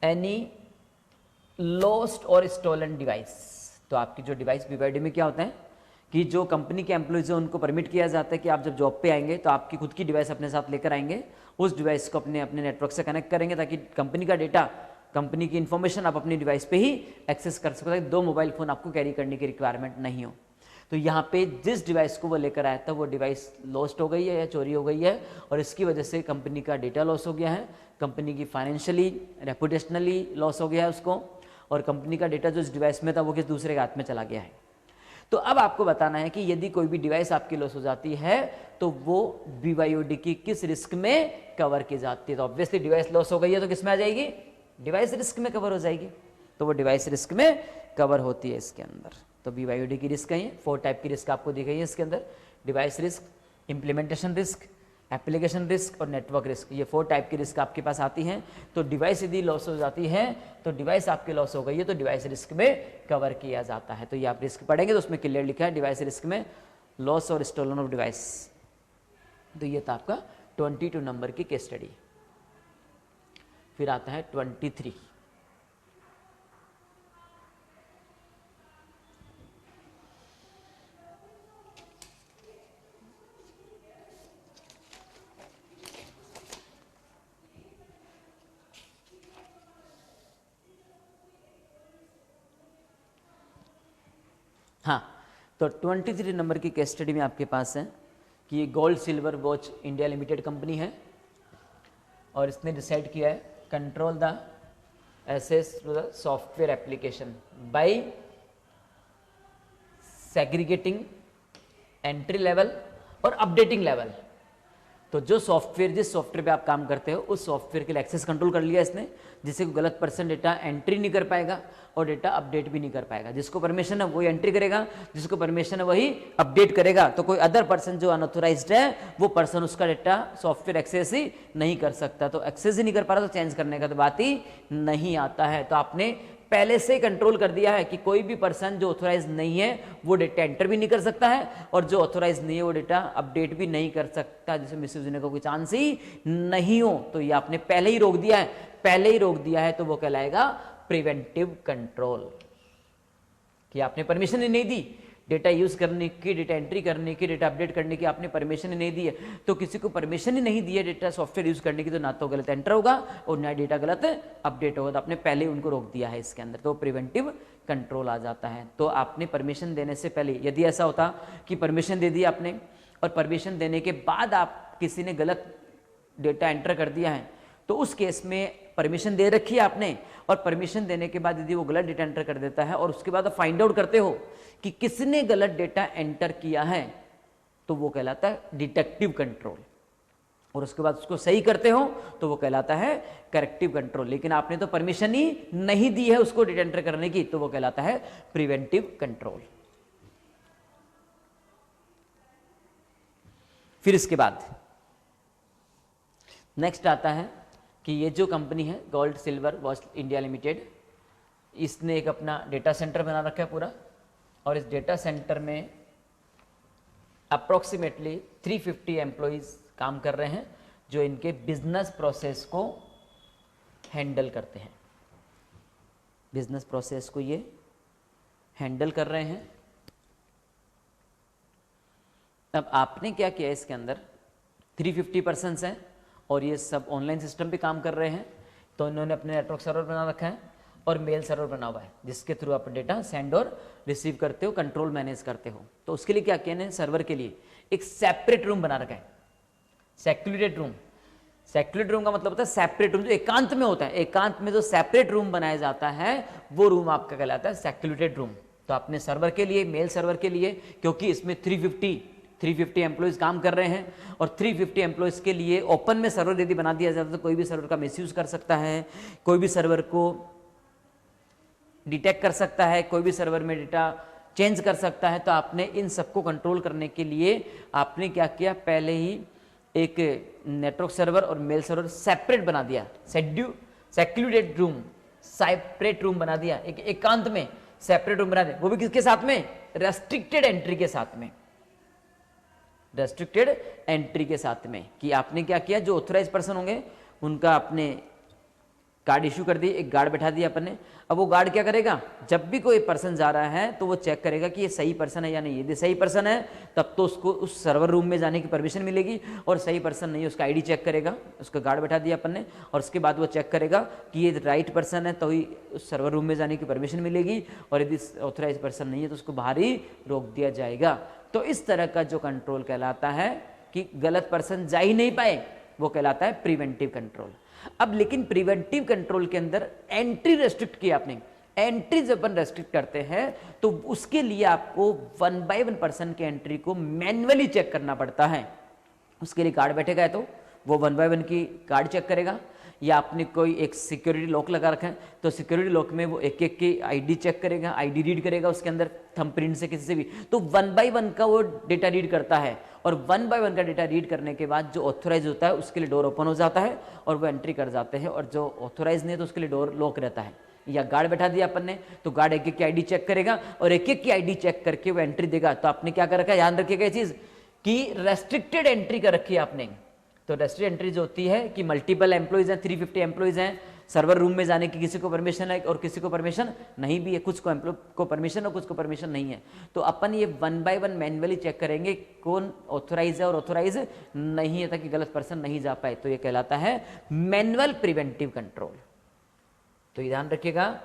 एनी लॉस्ट और स्टोलन डिवाइस। तो आपकी जो डिवाइस BYOD में क्या होता है कि जो कंपनी के एम्प्लॉइज हैं उनको परमिट किया जाता है कि आप जब जॉब पे आएंगे तो आपकी खुद की डिवाइस अपने साथ लेकर आएंगे, उस डिवाइस को अपने नेटवर्क से कनेक्ट करेंगे ताकि कंपनी का डेटा, कंपनी की इंफॉर्मेशन आप अपनी डिवाइस पे ही एक्सेस कर सको, ताकि 2 मोबाइल फोन आपको कैरी करने की रिक्वायरमेंट नहीं हो। तो यहाँ पे जिस डिवाइस को वो लेकर आया था वो डिवाइस लॉस्ट हो गई है या चोरी हो गई है, और इसकी वजह से कंपनी का डेटा लॉस हो गया है, कंपनी की फाइनेंशियली, रेपुटेशनली लॉस हो गया है उसको, और कंपनी का डेटा जो इस डिवाइस में था वो किसी दूसरे के हाथ में चला गया है। तो अब आपको बताना है कि यदि कोई भी डिवाइस आपकी लॉस हो जाती है तो वो BYOD की किस रिस्क में कवर की जाती है। तो ऑब्वियसली डिवाइस लॉस हो गई है तो किस में आ जाएगी, डिवाइस रिस्क में कवर हो जाएगी। तो वो डिवाइस रिस्क में कवर होती है इसके अंदर। तो BYOD की रिस्क है, 4 टाइप की रिस्क आपको दी गई है इसके अंदर, device risk, implementation risk, application risk और नेटवर्क रिस्क। ये 4 टाइप की रिस्क आपके पास आती हैं। तो डिवाइस यदि लॉस हो जाती है तो डिवाइस आपकी लॉस हो गई है तो डिवाइस रिस्क में कवर किया जाता है। तो ये आप रिस्क पढ़ेंगे तो उसमें क्लियर लिखा है डिवाइस रिस्क में लॉस और स्टोलन ऑफ डिवाइस। तो ये था आपका 22 नंबर की केस स्टडी। फिर आता है 23। हाँ, तो 23 नंबर की केस स्टडी में आपके पास है कि ये gold silver watch India limited company है और इसने डिसाइड किया है control the access to the software application by segregating entry level और अपडेटिंग लेवल। तो जो सॉफ्टवेयर, जिस सॉफ्टवेयर पे आप काम करते हो उस सॉफ्टवेयर के लिए एक्सेस कंट्रोल कर लिया इसने, जिससे कोई गलत पर्सन डेटा एंट्री नहीं कर पाएगा और डेटा अपडेट भी नहीं कर पाएगा। जिसको परमिशन है वही एंट्री करेगा, जिसको परमिशन है वही अपडेट करेगा। तो कोई अदर पर्सन जो अनऑथोराइज्ड है वो पर्सन उसका डेटा सॉफ्टवेयर एक्सेस ही नहीं कर सकता। तो एक्सेस ही नहीं कर पा रहा तो चेंज करने का तो बात ही नहीं आता है। तो आपने पहले से कंट्रोल कर दिया है कि कोई भी पर्सन जो ऑथोराइज नहीं है वो डेटा एंटर भी नहीं कर सकता है और जो ऑथोराइज नहीं है वो डेटा अपडेट भी नहीं कर सकता, जिसमें मिसयूज होने का कोई चांस ही नहीं हो। तो ये आपने पहले ही रोक दिया है, पहले ही रोक दिया है तो वो कहलाएगा प्रिवेंटिव कंट्रोल। कि आपने परमिशन ही नहीं दी डेटा यूज करने की, डेटा एंट्री करने की, डेटा अपडेट करने की, आपने परमिशन ही नहीं दी है। तो किसी को परमिशन ही नहीं दी है डेटा सॉफ्टवेयर यूज करने की तो ना तो गलत एंटर होगा और ना डेटा गलत अपडेट होगा। तो आपने पहले ही उनको रोक दिया है इसके अंदर, तो प्रिवेंटिव कंट्रोल आ जाता है। तो आपने परमिशन देने से पहले, यदि ऐसा होता कि परमिशन दे दी आपने और परमिशन देने के बाद आप किसी ने गलत डेटा एंटर कर दिया है तो उस केस में परमिशन दे रखी है आपने और परमिशन देने के बाद यदि वो गलत डेटा एंटर कर देता है और उसके बाद आप फाइंड आउट करते हो कि किसने गलत डेटा एंटर किया है तो वो कहलाता है डिटेक्टिव कंट्रोल, और उसके बाद उसको सही करते हो तो वो कहलाता है करेक्टिव कंट्रोल। लेकिन आपने तो परमिशन ही नहीं दी है उसको डेटा एंटर करने की तो वो कहलाता है प्रिवेंटिव कंट्रोल। फिर इसके बाद नेक्स्ट आता है कि ये जो कंपनी है gold silver watch India limited, इसने एक अपना डेटा सेंटर बना रखा है पूरा और इस डेटा सेंटर में अप्रोक्सीमेटली 350 एम्प्लॉइज काम कर रहे हैं जो इनके बिजनेस प्रोसेस को हैंडल करते हैं। बिजनेस प्रोसेस को ये हैंडल कर रहे हैं। अब आपने क्या किया इसके अंदर, 350 पर्सन्स हैं और ये सब ऑनलाइन सिस्टम पे काम कर रहे हैं। तो इन्होंने अपने नेटवर्क सर्वर बना रखा है और मेल सर्वर बना हुआ है जिसके थ्रू आप डेटा सेंड और रिसीव करते हो, कंट्रोल मैनेज करते हो। तो उसके लिए क्या किया है, सर्वर के लिए एक सेपरेट रूम बना रखा है, सेक्लूडेड रूम। सेक्लूडेड रूम का मतलब होता है सेपरेट रूम, जो एकांत में होता है। एकांत में जो सेपरेट रूम बनाया जाता है वो रूम आपका कहलाता है सेक्लूडेड रूम। तो आपने सर्वर के लिए, मेल सर्वर के लिए, क्योंकि इसमें 350 एम्प्लॉइज काम कर रहे हैं और 350 एम्प्लॉइज के लिए ओपन में सर्वर यदि बना दिया जाता है तो कोई भी सर्वर का मिसयूज कर सकता है, कोई भी सर्वर को डिटेक्ट कर सकता है, कोई भी सर्वर में डेटा चेंज कर सकता है। तो आपने इन सबको कंट्रोल करने के लिए आपने क्या किया, पहले ही एक नेटवर्क सर्वर और मेल सर्वर सेपरेट बना दिया, सेक्लूडेड रूम, सेपरेट रूम बना दिया, एक एकांत में सेपरेट रूम बना दिया। वो भी किसके साथ में, रेस्ट्रिक्टेड एंट्री के साथ में, रेस्ट्रिक्टेड एंट्री के साथ में। कि आपने क्या किया, जो ऑथराइज पर्सन होंगे उनका आपने कार्ड इशू कर दिए, एक गार्ड बैठा दिया अपन ने। अब वो गार्ड क्या करेगा, जब भी कोई पर्सन जा रहा है तो वो चेक करेगा कि ये सही पर्सन है या नहीं। यदि सही पर्सन है तब तो उसको उस सर्वर रूम में जाने की परमिशन मिलेगी और सही पर्सन नहीं उसका आईडी चेक करेगा, उसका गार्ड बैठा दिया अपन ने, और उसके बाद वो चेक करेगा कि ये राइट पर्सन है तो ही उस सर्वर रूम में जाने की परमिशन मिलेगी, और यदि ऑथराइज पर्सन नहीं है तो उसको बाहर ही रोक दिया जाएगा। तो इस तरह का जो कंट्रोल कहलाता है कि गलत पर्सन जा ही नहीं पाए, वो कहलाता है प्रिवेंटिव कंट्रोल। अब लेकिन प्रिवेंटिव कंट्रोल के अंदर एंट्री रेस्ट्रिक्ट किया आपने। एंट्री जब अपन रेस्ट्रिक्ट करते हैं तो उसके लिए आपको 1 by 1 पर्सन के एंट्री को मैन्युअली चेक करना पड़ता है। उसके लिए गार्ड बैठेगा तो वो 1 by 1 की कार्ड चेक करेगा, या आपने कोई एक सिक्योरिटी लॉक लगा रखा है, तो सिक्योरिटी लॉक में वो एक एक की आईडी चेक करेगा, आईडी रीड करेगा उसके अंदर थंबप्रिंट से किसी से भी, तो 1 बाय 1 का वो डेटा रीड करता है, और 1 बाय 1 का डेटा रीड करने के बाद जो ऑथोराइज होता है उसके लिए डोर ओपन हो जाता है और वो एंट्री कर जाते हैं, और जो ऑथोराइज नहीं है तो उसके लिए डोर लॉक रहता है। या गार्ड बैठा दिया अपन ने, तो गार्ड एक एक की आईडी चेक करेगा और एक एक की आईडी चेक करके वो एंट्री देगा। तो आपने क्या कर रखा है, ध्यान रखिएगा ये चीज कि रेस्ट्रिक्टेड एंट्री कर रखी है आपने। तो रेस्ट्रिक्टेड एंट्री जो होती है कि मल्टीपल एम्प्लॉइज हैं, 350 एम्प्लॉइज हैं, सर्वर रूम में जाने की किसी को परमिशन है और किसी को परमिशन नहीं भी है, कुछ को एम्प्लॉय को परमिशन और कुछ को परमिशन नहीं है, तो अपन ये 1 बाय 1 मैन्युअली चेक करेंगे कौन ऑथोराइज है और ऑथोराइज नहीं है, ताकि गलत पर्सन नहीं जा पाए। तो ये कहलाता है मैनुअल प्रिवेंटिव कंट्रोल। तो ये ध्यान रखिएगा,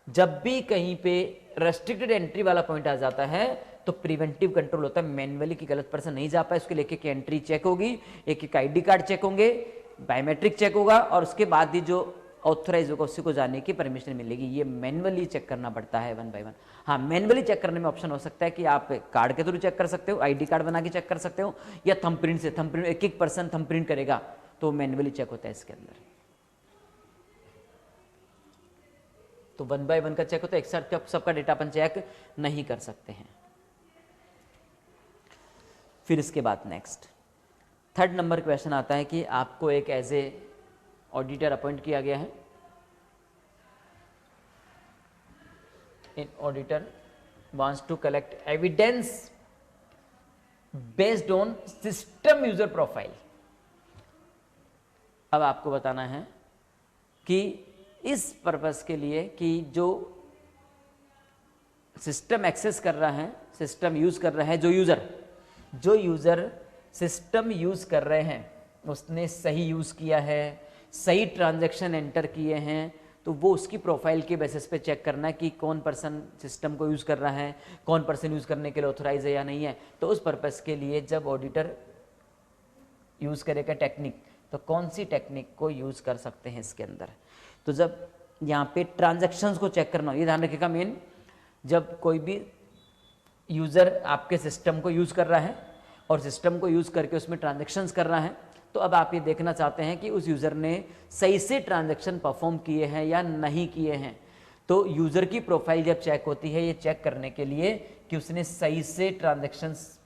जब भी कहीं पे रेस्ट्रिक्टेड एंट्री वाला पॉइंट आ जाता है तो प्रिवेंटिव कंट्रोल होता है, मैन्युअली की गलत पर्सन नहीं जा पाए, उसके लिए एक एंट्री चेक होगी, एक एक आईडी कार्ड चेक होंगे, बायोमेट्रिक चेक होगा, और उसके बाद ही जो ऑथोराइज होगा उसी को जाने की परमिशन मिलेगी। ये मैन्युअली चेक करना पड़ता है 1 बाय 1। हाँ, मैन्युअली चेक करने में ऑप्शन हो सकता है कि आप कार्ड के थ्रू चेक कर सकते हो, आईडी कार्ड बना के चेक कर सकते हो, या थंबप्रिंट से, थंबप्रिंट एक एक पर्सन थंबप्रिंट करेगा तो मैन्युअली चेक होता है इसके अंदर। तो 1 बाय 1 का चेक होता है, एक साथ सबका डेटा अपन चेक नहीं कर सकते हैं। फिर इसके बाद नेक्स्ट 3rd नंबर क्वेश्चन आता है कि आपको एक एज ए ऑडिटर अपॉइंट किया गया है। An auditor wants to collect evidence based on system user profile. अब आपको बताना है कि इस पर्पस के लिए कि जो सिस्टम एक्सेस कर रहा है, सिस्टम यूज कर रहा है, जो यूजर सिस्टम यूज कर रहे हैं उसने सही यूज किया है, सही ट्रांजैक्शन एंटर किए हैं, तो वो उसकी प्रोफाइल के बेसिस पे चेक करना है कि कौन पर्सन सिस्टम को यूज कर रहा है, कौन पर्सन यूज करने के लिए ऑथोराइज है या नहीं है। तो उस पर्पस के लिए जब ऑडिटर यूज करेगा टेक्निक, तो कौन सी टेक्निक को यूज कर सकते हैं इसके अंदर। तो जब यहाँ पे ट्रांजैक्शंस को चेक करना हो, ये ध्यान रखिएगा मेन, जब कोई भी यूजर आपके सिस्टम को यूज कर रहा है और सिस्टम को यूज करके उसमें ट्रांजैक्शंस कर रहा है, तो अब आप ये देखना चाहते हैं कि उस यूजर ने सही से ट्रांजैक्शन परफॉर्म किए हैं या नहीं किए हैं। तो यूजर की प्रोफाइल जब चेक होती है, ये चेक करने के लिए कि उसने सही से ट्रांजैक्शंस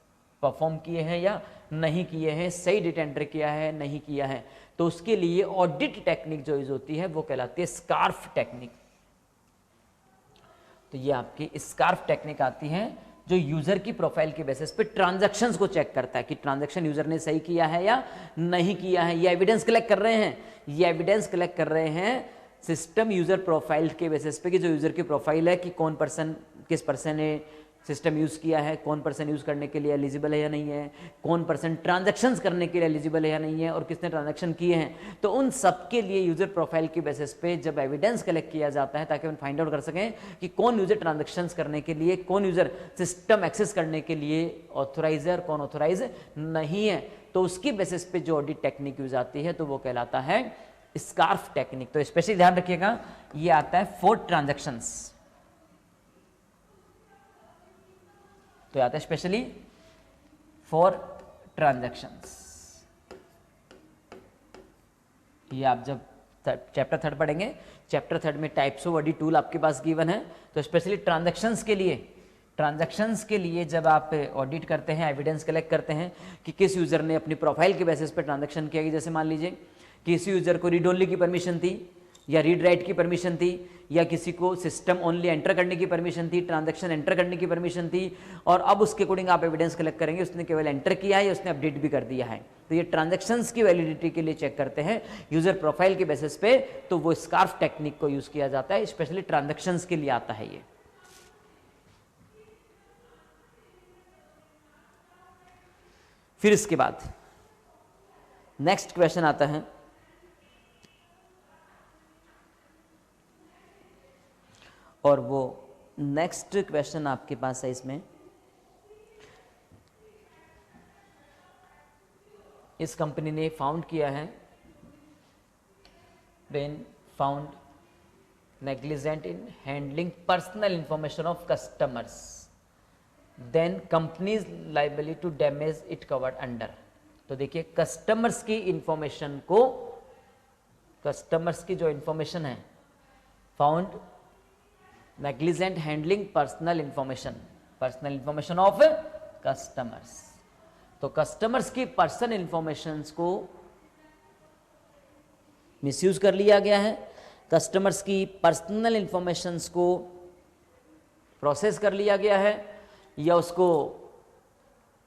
परफॉर्म किए हैं या नहीं किए हैं, सही डेटा एंटर किया है नहीं किया है, तो उसके लिए ऑडिट टेक्निक जो यूज होती है वो कहलाती है स्कार्फ टेक्निक। तो ये आपकी स्कार्फ टेक्निक आती है जो यूजर की प्रोफाइल के बेसिस पे ट्रांजैक्शंस को चेक करता है कि ट्रांजैक्शन यूजर ने सही किया है या नहीं किया है। ये एविडेंस कलेक्ट कर रहे हैं, ये एविडेंस कलेक्ट कर रहे हैं सिस्टम यूजर प्रोफाइल के बेसिस पे कि जो यूजर की प्रोफाइल है कि कौन पर्सन, किस पर्सन ने सिस्टम यूज किया है, कौन पर्सन यूज करने के लिए एलिजिबल है या नहीं है, कौन पर्सन ट्रांजैक्शंस करने के लिए एलिजिबल है या नहीं है, और किसने ट्रांजैक्शन किए हैं। तो उन सब के लिए यूजर प्रोफाइल के बेसिस पे जब एविडेंस कलेक्ट किया जाता है ताकि हम फाइंड आउट कर सकें कि कौन यूजर ट्रांजैक्शंस करने के लिए, कौन यूजर सिस्टम एक्सेस करने के लिए ऑथोराइज है और कौन ऑथोराइज नहीं है, तो उसकी बेसिस पे जो ऑडिट टेक्निक यूज आती है तो वो कहलाता है स्कार्फ टेक्निक। तो स्पेशली ध्यान रखिएगा, ये आता है फॉर ट्रांजैक्शंस, तो आता है स्पेशली फॉर ट्रांजैक्शंस। ये आप जब चैप्टर 3 पढ़ेंगे, चैप्टर 3 में टाइप्स ऑफ ऑडिट टूल आपके पास गिवन है, तो स्पेशली ट्रांजैक्शंस के लिए जब आप ऑडिट करते हैं, एविडेंस कलेक्ट करते हैं कि किस यूजर ने अपनी प्रोफाइल के बेसिस पे ट्रांजैक्शन किया, जैसे मान लीजिए किसी यूजर को रीड ओनली की परमिशन थी या रीड राइट की परमिशन थी, या किसी को सिस्टम ओनली एंटर करने की परमिशन थी, ट्रांजैक्शन एंटर करने की परमिशन थी, और अब उसके अकॉर्डिंग आप एविडेंस कलेक्ट करेंगे उसने केवल एंटर किया है या उसने अपडेट भी कर दिया है। तो ये ट्रांजैक्शंस की वैलिडिटी के लिए चेक करते हैं यूजर प्रोफाइल के बेसिस पे, तो वो स्कार्फ टेक्निक को यूज किया जाता है, स्पेशली ट्रांजैक्शंस के लिए आता है ये। फिर इसके बाद नेक्स्ट क्वेश्चन आता है, और वो नेक्स्ट क्वेश्चन आपके पास है इसमें, इस कंपनी ने फाउंड किया है when found negligent in handling personal information of customers, then company's liability to damage it covered under। तो देखिए, कस्टमर्स की इंफॉर्मेशन को कस्टमर्स की जो इंफॉर्मेशन है, found negligent handling personal information of customers. तो कस्टमर्स की पर्सनल इंफॉर्मेशंस को मिसयूज कर लिया गया है, कस्टमर्स की पर्सनल इंफॉर्मेशंस को प्रोसेस कर लिया गया है या उसको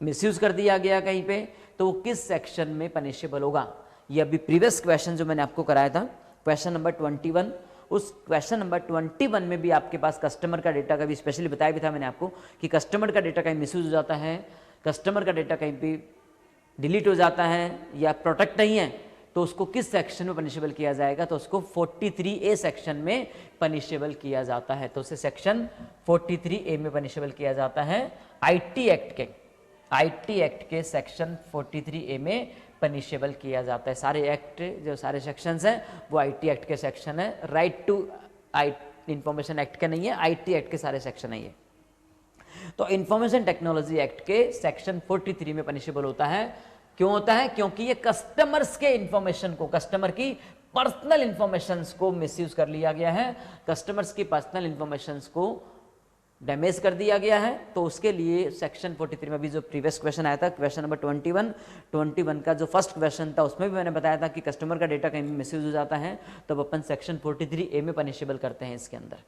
मिसयूज कर दिया गया कहीं पे, तो वो किस सेक्शन में पनिशेबल होगा। ये अभी प्रीवियस क्वेश्चन जो मैंने आपको कराया था, क्वेश्चन नंबर 21, उस क्वेश्चन नंबर 21 में भी आपके पास कस्टमर का डेटा का भी स्पेशली बताया भी था मैंने आपको कि कस्टमर का डेटा कहीं मिसयूज हो जाता है, कस्टमर का डेटा कहीं पे डिलीट हो जाता है या प्रोटेक्ट नहीं है, तो उसको किस सेक्शन में पनिशेबल किया जाएगा, तो उसको 43A सेक्शन में पनिशेबल किया जाता है। तो उसे सेक्शन 43A में पनिशेबल किया जाता है, आईटी एक्ट के सेक्शन 43A में पनिशेबल किया जाता है। सारे एक्ट जो सारे सेक्शंस हैं वो आईटी एक्ट के सेक्शन है, राइट टू इंफॉर्मेशन एक्ट का नहीं है, आईटी एक्ट के सारे सेक्शन है ये। तो इंफॉर्मेशन टेक्नोलॉजी एक्ट के सेक्शन 43 में पनिशेबल होता है। क्यों होता है? क्योंकि ये कस्टमर्स के इंफॉर्मेशन को, कस्टमर की पर्सनल इंफॉर्मेशंस को मिसयूज कर लिया गया है, कस्टमर्स की पर्सनल इंफॉर्मेशंस को डैमेज कर दिया गया है। तो उसके लिए सेक्शन 43 में भी जो प्रीवियस क्वेश्चन आया था, क्वेश्चन नंबर 21 का जो फर्स्ट क्वेश्चन था, उसमें भी मैंने बताया था कि कस्टमर का डेटा कहीं मिसयूज हो जाता है तो अपन सेक्शन 43A में पनिशेबल करते हैं इसके अंदर।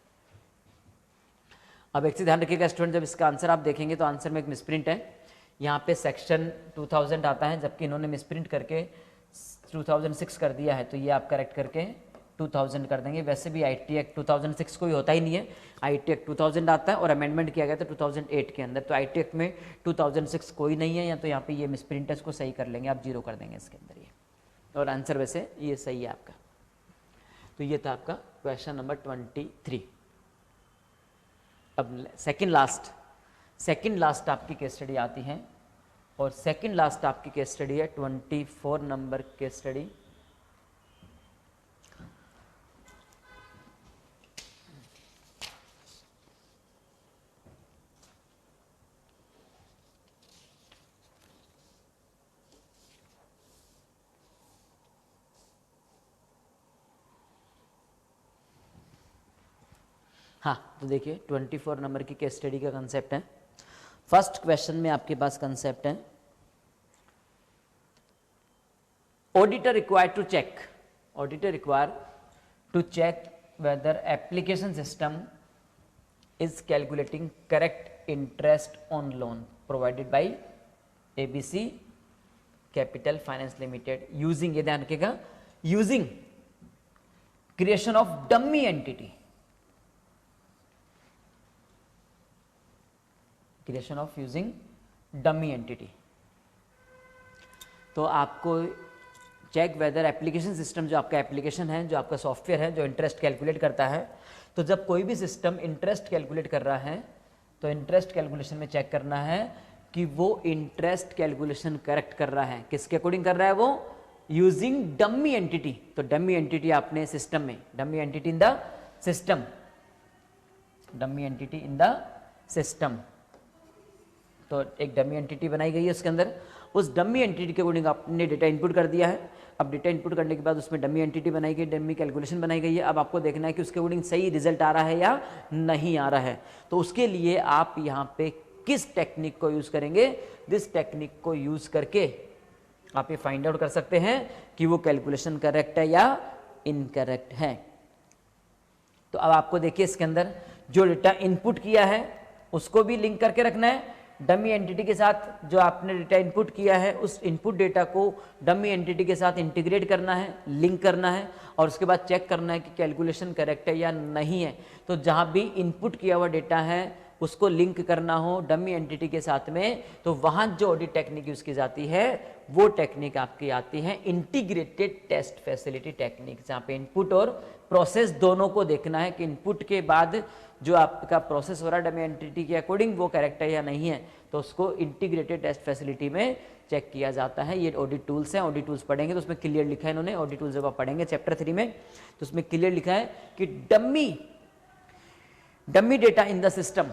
अब एक चीज ध्यान रखिएगा स्टूडेंट, जब इसका आंसर आप देखेंगे तो आंसर में एक मिसप्रिंट है, यहाँ पे सेक्शन 2000 आता है जबकि इन्होंने मिसप्रिंट करके 2006 कर दिया है, तो ये आप करेक्ट करके 2000 कर देंगे। वैसे भी आईटी एक्ट 2006 कोई होता ही नहीं है, आईटी एक्ट 2000 आता है और अमेंडमेंट किया गया था 2008 के अंदर, तो आईटी एक्ट में 2006 कोई नहीं है, या तो यहाँ पे ये मिसप्रिंट है, इसको सही कर लेंगे आप, 0 कर देंगे इसके अंदर ये, और आंसर वैसे ये सही है आपका। तो ये था आपका क्वेश्चन नंबर 23। अब सेकेंड लास्ट आपकी केस स्टडी आती है, और सेकेंड लास्ट आपकी केस स्टडी है 24 नंबर केस स्टडी। हाँ, तो देखिए 24 नंबर की केस स्टडी का कंसेप्ट है। फर्स्ट क्वेश्चन में आपके पास कंसेप्ट है, auditor required to check whether application system is calculating correct interest on loan provided by ABC capital finance limited using, ये ध्यान रखिएगा, using creation of dummy entity, creation of using dummy entity. तो आपको check whether application system, जो आपका application है, जो आपका सॉफ्टवेयर है, जो इंटरेस्ट कैलकुलेट करता है, तो जब कोई भी सिस्टम इंटरेस्ट कैलकुलेट कर रहा है तो इंटरेस्ट कैलकुलेशन में चेक करना है कि वो इंटरेस्ट कैलकुलेशन करेक्ट कर रहा है, किसके अकॉर्डिंग कर रहा है वो, यूजिंग डमी एंटिटी। तो डमी एंटिटी आपने सिस्टम में, dummy entity in the system, dummy entity in the system, तो एक डमी एंटिटी बनाई गई है उसके अंदर, उस डमी एंटिटी के अकॉर्डिंग आपने डेटा इनपुट कर दिया है। अब डेटा इनपुट करने के बाद उसमें डमी एंटिटी बनाई गई, डमी कैलकुलेशन बनाई गई है। अब आपको देखना है कि उसके अकॉर्डिंग सही रिजल्ट आ रहा है या नहीं आ रहा है। तो उसके लिए आप यहाँ पे किस टेक्निक को यूज करेंगे, दिस टेक्निक को यूज करके आप ये फाइंड आउट कर सकते हैं कि वो कैलकुलेशन करेक्ट है या इनकरेक्ट है। तो अब आपको देखिए इसके अंदर जो डेटा इनपुट किया है उसको भी लिंक करके रखना है डमी एंटिटी के साथ। जो आपने डेटा इनपुट किया है उस इनपुट डेटा को डमी एंटिटी के साथ इंटीग्रेट करना है, लिंक करना है, और उसके बाद चेक करना है कि कैलकुलेशन करेक्ट है या नहीं है। तो जहाँ भी इनपुट किया हुआ डेटा है उसको लिंक करना हो डमी एंटिटी के साथ में, तो वहाँ जो ऑडिट टेक्निक यूज़ की जाती है वो टेक्निक आपकी आती है इंटीग्रेटेड टेस्ट फैसिलिटी टेक्निक, जहाँ पे इनपुट और प्रोसेस दोनों को देखना है कि इनपुट के बाद जो आपका प्रोसेस हो रहा है डमी एंटिटी के अकॉर्डिंग वो करेक्ट है या नहीं है, तो उसको इंटीग्रेटेड टेस्ट फैसिलिटी में चेक किया जाता है। ये ऑडिट टूल्स हैं, ऑडिट टूल्स पढ़ेंगे तो उसमें क्लियर लिखा है इन्होंने, ऑडिट टूल्स जब आप पढ़ेंगे चैप्टर 3 में तो उसमें क्लियर लिखा है कि dummy data in the system,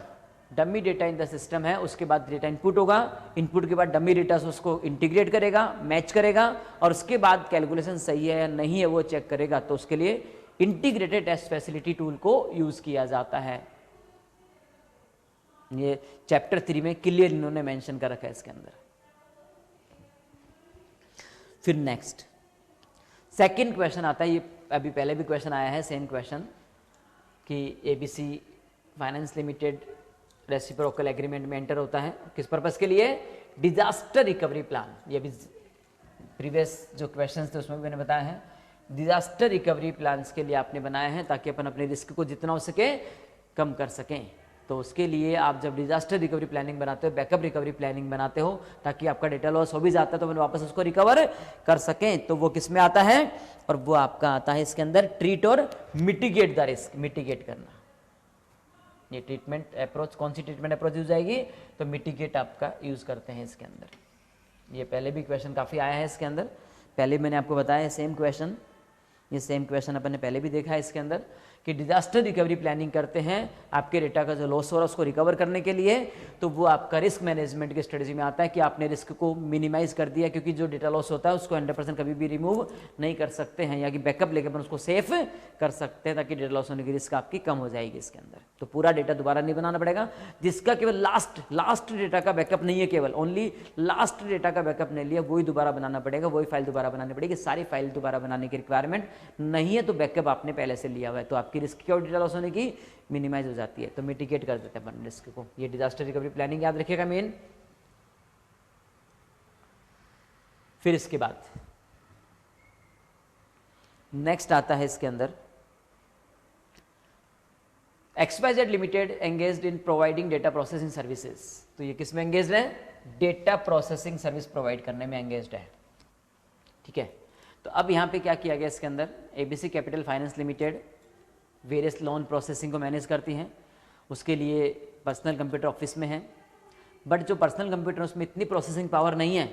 dummy data in the system है, उसके बाद डेटा इनपुट होगा, इनपुट के बाद डमी डेटा से उसको इंटीग्रेट करेगा, मैच करेगा, और उसके बाद कैलकुलेशन सही है या नहीं है वो चेक करेगा। तो उसके लिए इंटीग्रेटेड टेस्ट फैसिलिटी टूल को यूज किया जाता है। ये चैप्टर 3 में क्लियर इन्होंने मेंशन कर रखा है इसके अंदर। फिर नेक्स्ट सेकंड क्वेश्चन आता है, ये अभी पहले भी क्वेश्चन आया है सेम क्वेश्चन, कि ABC finance limited reciprocal agreement में एंटर होता है किस पर्पस के लिए? Disaster recovery plan. ये भी प्रीवियस जो क्वेश्चंस थे उसमें भी मैंने बताया है, डिजास्टर रिकवरी प्लान्स के लिए आपने बनाया है ताकि अपन अपने रिस्क को जितना हो सके कम कर सकें। तो उसके लिए आप जब डिजास्टर रिकवरी प्लानिंग बनाते हो, बैकअप रिकवरी प्लानिंग बनाते हो, ताकि आपका डेटा लॉस हो भी जाता है तो अपन वापस उसको रिकवर कर सकें, तो वो किस में आता है? और वो आपका आता है इसके अंदर ट्रीट और मिटिगेट द रिस्क। मिटिगेट करना, ये ट्रीटमेंट अप्रोच, कौन सी ट्रीटमेंट अप्रोच यूज आएगी? तो मिटिगेट आपका यूज करते हैं इसके अंदर। ये पहले भी क्वेश्चन काफ़ी आया है इसके अंदर, पहले मैंने आपको बताया सेम क्वेश्चन, ये सेम क्वेश्चन अपन ने पहले भी देखा है इसके अंदर, कि डिजास्टर रिकवरी प्लानिंग करते हैं आपके डेटा का जो लॉस हो रहा है उसको रिकवर करने के लिए। तो वो आपका रिस्क मैनेजमेंट की स्ट्रेटजी में आता है कि आपने रिस्क को मिनिमाइज कर दिया, क्योंकि जो डेटा लॉस होता है उसको 100% कभी भी रिमूव नहीं कर सकते हैं, या कि बैकअप लेकर अपन उसको सेफ कर सकते हैं ताकि डेटा लॉस होने की रिस्क आपकी कम हो जाएगी इसके अंदर। तो पूरा डेटा दोबारा नहीं बनाना पड़ेगा, जिसका केवल लास्ट डेटा का बैकअप नहीं है, केवल ओनली लास्ट डेटा का बैकअप नहीं लिया, वही दोबारा बनाना पड़ेगा, वही फाइल दोबारा बनानी पड़ेगी। सारी फाइल दोबारा बनाने की रिक्वायरमेंट नहीं है, तो बैकअप आपने पहले से लिया हुआ है, तो आपकी रिस्क की और डेटा लॉस होने की मिनिमाइज हो जाती है, तो मिटिगेट कर देते हैं अपन रिस्क को। ये डिजास्टर रिकवरी प्लानिंग याद रखिएगा मेन। फिर इसके बाद नेक्स्ट आता है इसके अंदर, XYZ limited engaged in providing data processing services. तो ये किस में एंगेज्ड है? डेटा प्रोसेसिंग सर्विस प्रोवाइड करने में एंगेज्ड है, ठीक है। तो अब यहाँ पे क्या किया गया इसके अंदर, ABC capital finance limited various loan processing को मैनेज करती हैं, उसके लिए पर्सनल कंप्यूटर ऑफिस में है, बट जो पर्सनल कंप्यूटर उसमें इतनी प्रोसेसिंग पावर नहीं है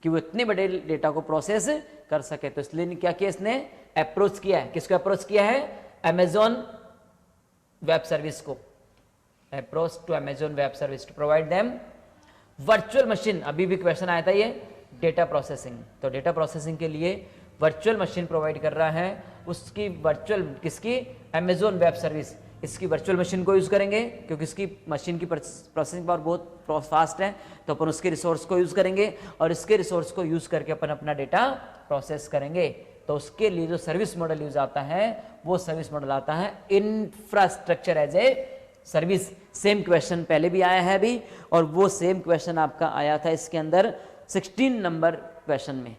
कि वो इतने बड़े डेटा को प्रोसेस कर सके। तो इसलिए क्या किया इसने? अप्रोच किया है, किसको अप्रोच किया है? अमेजॉन वेब सर्विस को, approach to Amazon web service to provide them virtual machine. अभी भी क्वेश्चन आया था ये डेटा प्रोसेसिंग, तो डेटा प्रोसेसिंग के लिए वर्चुअल मशीन प्रोवाइड कर रहा है, उसकी वर्चुअल किसकी? Amazon web service. इसकी वर्चुअल मशीन को यूज़ करेंगे क्योंकि इसकी मशीन की प्रोसेसिंग पावर बहुत फास्ट है, तो अपन उसके रिसोर्स को यूज़ करेंगे और इसके रिसोर्स को यूज़ करके अपन अपना डेटा प्रोसेस करेंगे। तो उसके लिए जो सर्विस मॉडल यूज आता है वो सर्विस मॉडल आता है infrastructure as a service. Same question पहले भी आया है अभी, और वो सेम क्वेश्चन आपका आया था इसके अंदर 16 नंबर क्वेश्चन में,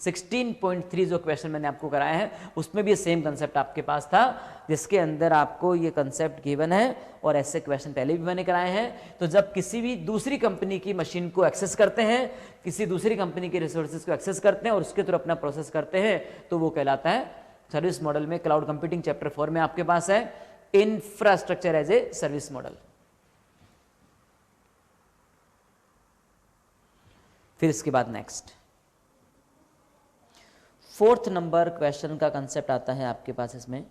16.3 जो क्वेश्चन मैंने आपको कराया है उसमें भी सेम कंसेप्ट आपके पास था, जिसके अंदर आपको ये कंसेप्ट गिवन है और ऐसे क्वेश्चन पहले भी मैंने कराए हैं। तो जब किसी भी दूसरी कंपनी की मशीन को एक्सेस करते हैं, किसी दूसरी कंपनी के रिसोर्सेज को एक्सेस करते हैं और उसके थ्रू अपना प्रोसेस करते हैं, तो वो कहलाता है सर्विस मॉडल में। क्लाउड कंप्यूटिंग चैप्टर 4 में आपके पास है infrastructure as a service model. फिर इसके बाद नेक्स्ट 4th नंबर क्वेश्चन का कंसेप्ट आता है आपके पास इसमें,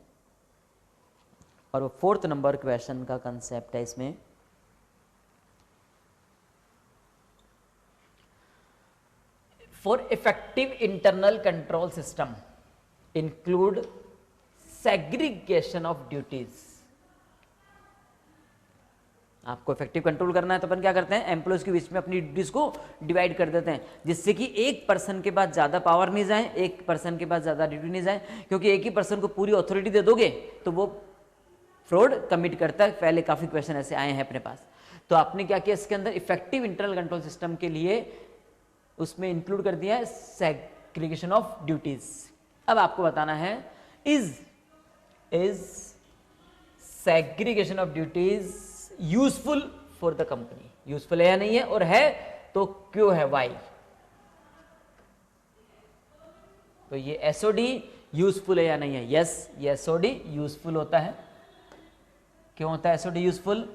और वो 4th नंबर क्वेश्चन का कंसेप्ट है इसमें for effective internal control system include segregation of duties. आपको इफेक्टिव कंट्रोल करना है तो अपन क्या करते हैं, एम्प्लॉयज के बीच में अपनी ड्यूटीज को डिवाइड कर देते हैं, जिससे कि एक पर्सन के पास ज्यादा पावर नहीं जाए, एक पर्सन के पास ज्यादा ड्यूटी नहीं जाए, क्योंकि एक ही पर्सन को पूरी अथॉरिटी दे दोगे तो वो फ्रॉड कमिट करता है। पहले काफी क्वेश्चन ऐसे आए हैं अपने पास। तो आपने क्या किया इसके अंदर, इफेक्टिव इंटरनल कंट्रोल सिस्टम के लिए उसमें इंक्लूड कर दिया है सेग्रीगेशन ऑफ ड्यूटीज। अब आपको बताना है is segregation of duties useful for the company, useful है या नहीं है, और है तो क्यों है, वाई। तो ये एसओडी यूजफुल है या नहीं है, यस ये एसओडी यूजफुल होता है। क्यों होता है एसओडी यूजफुल?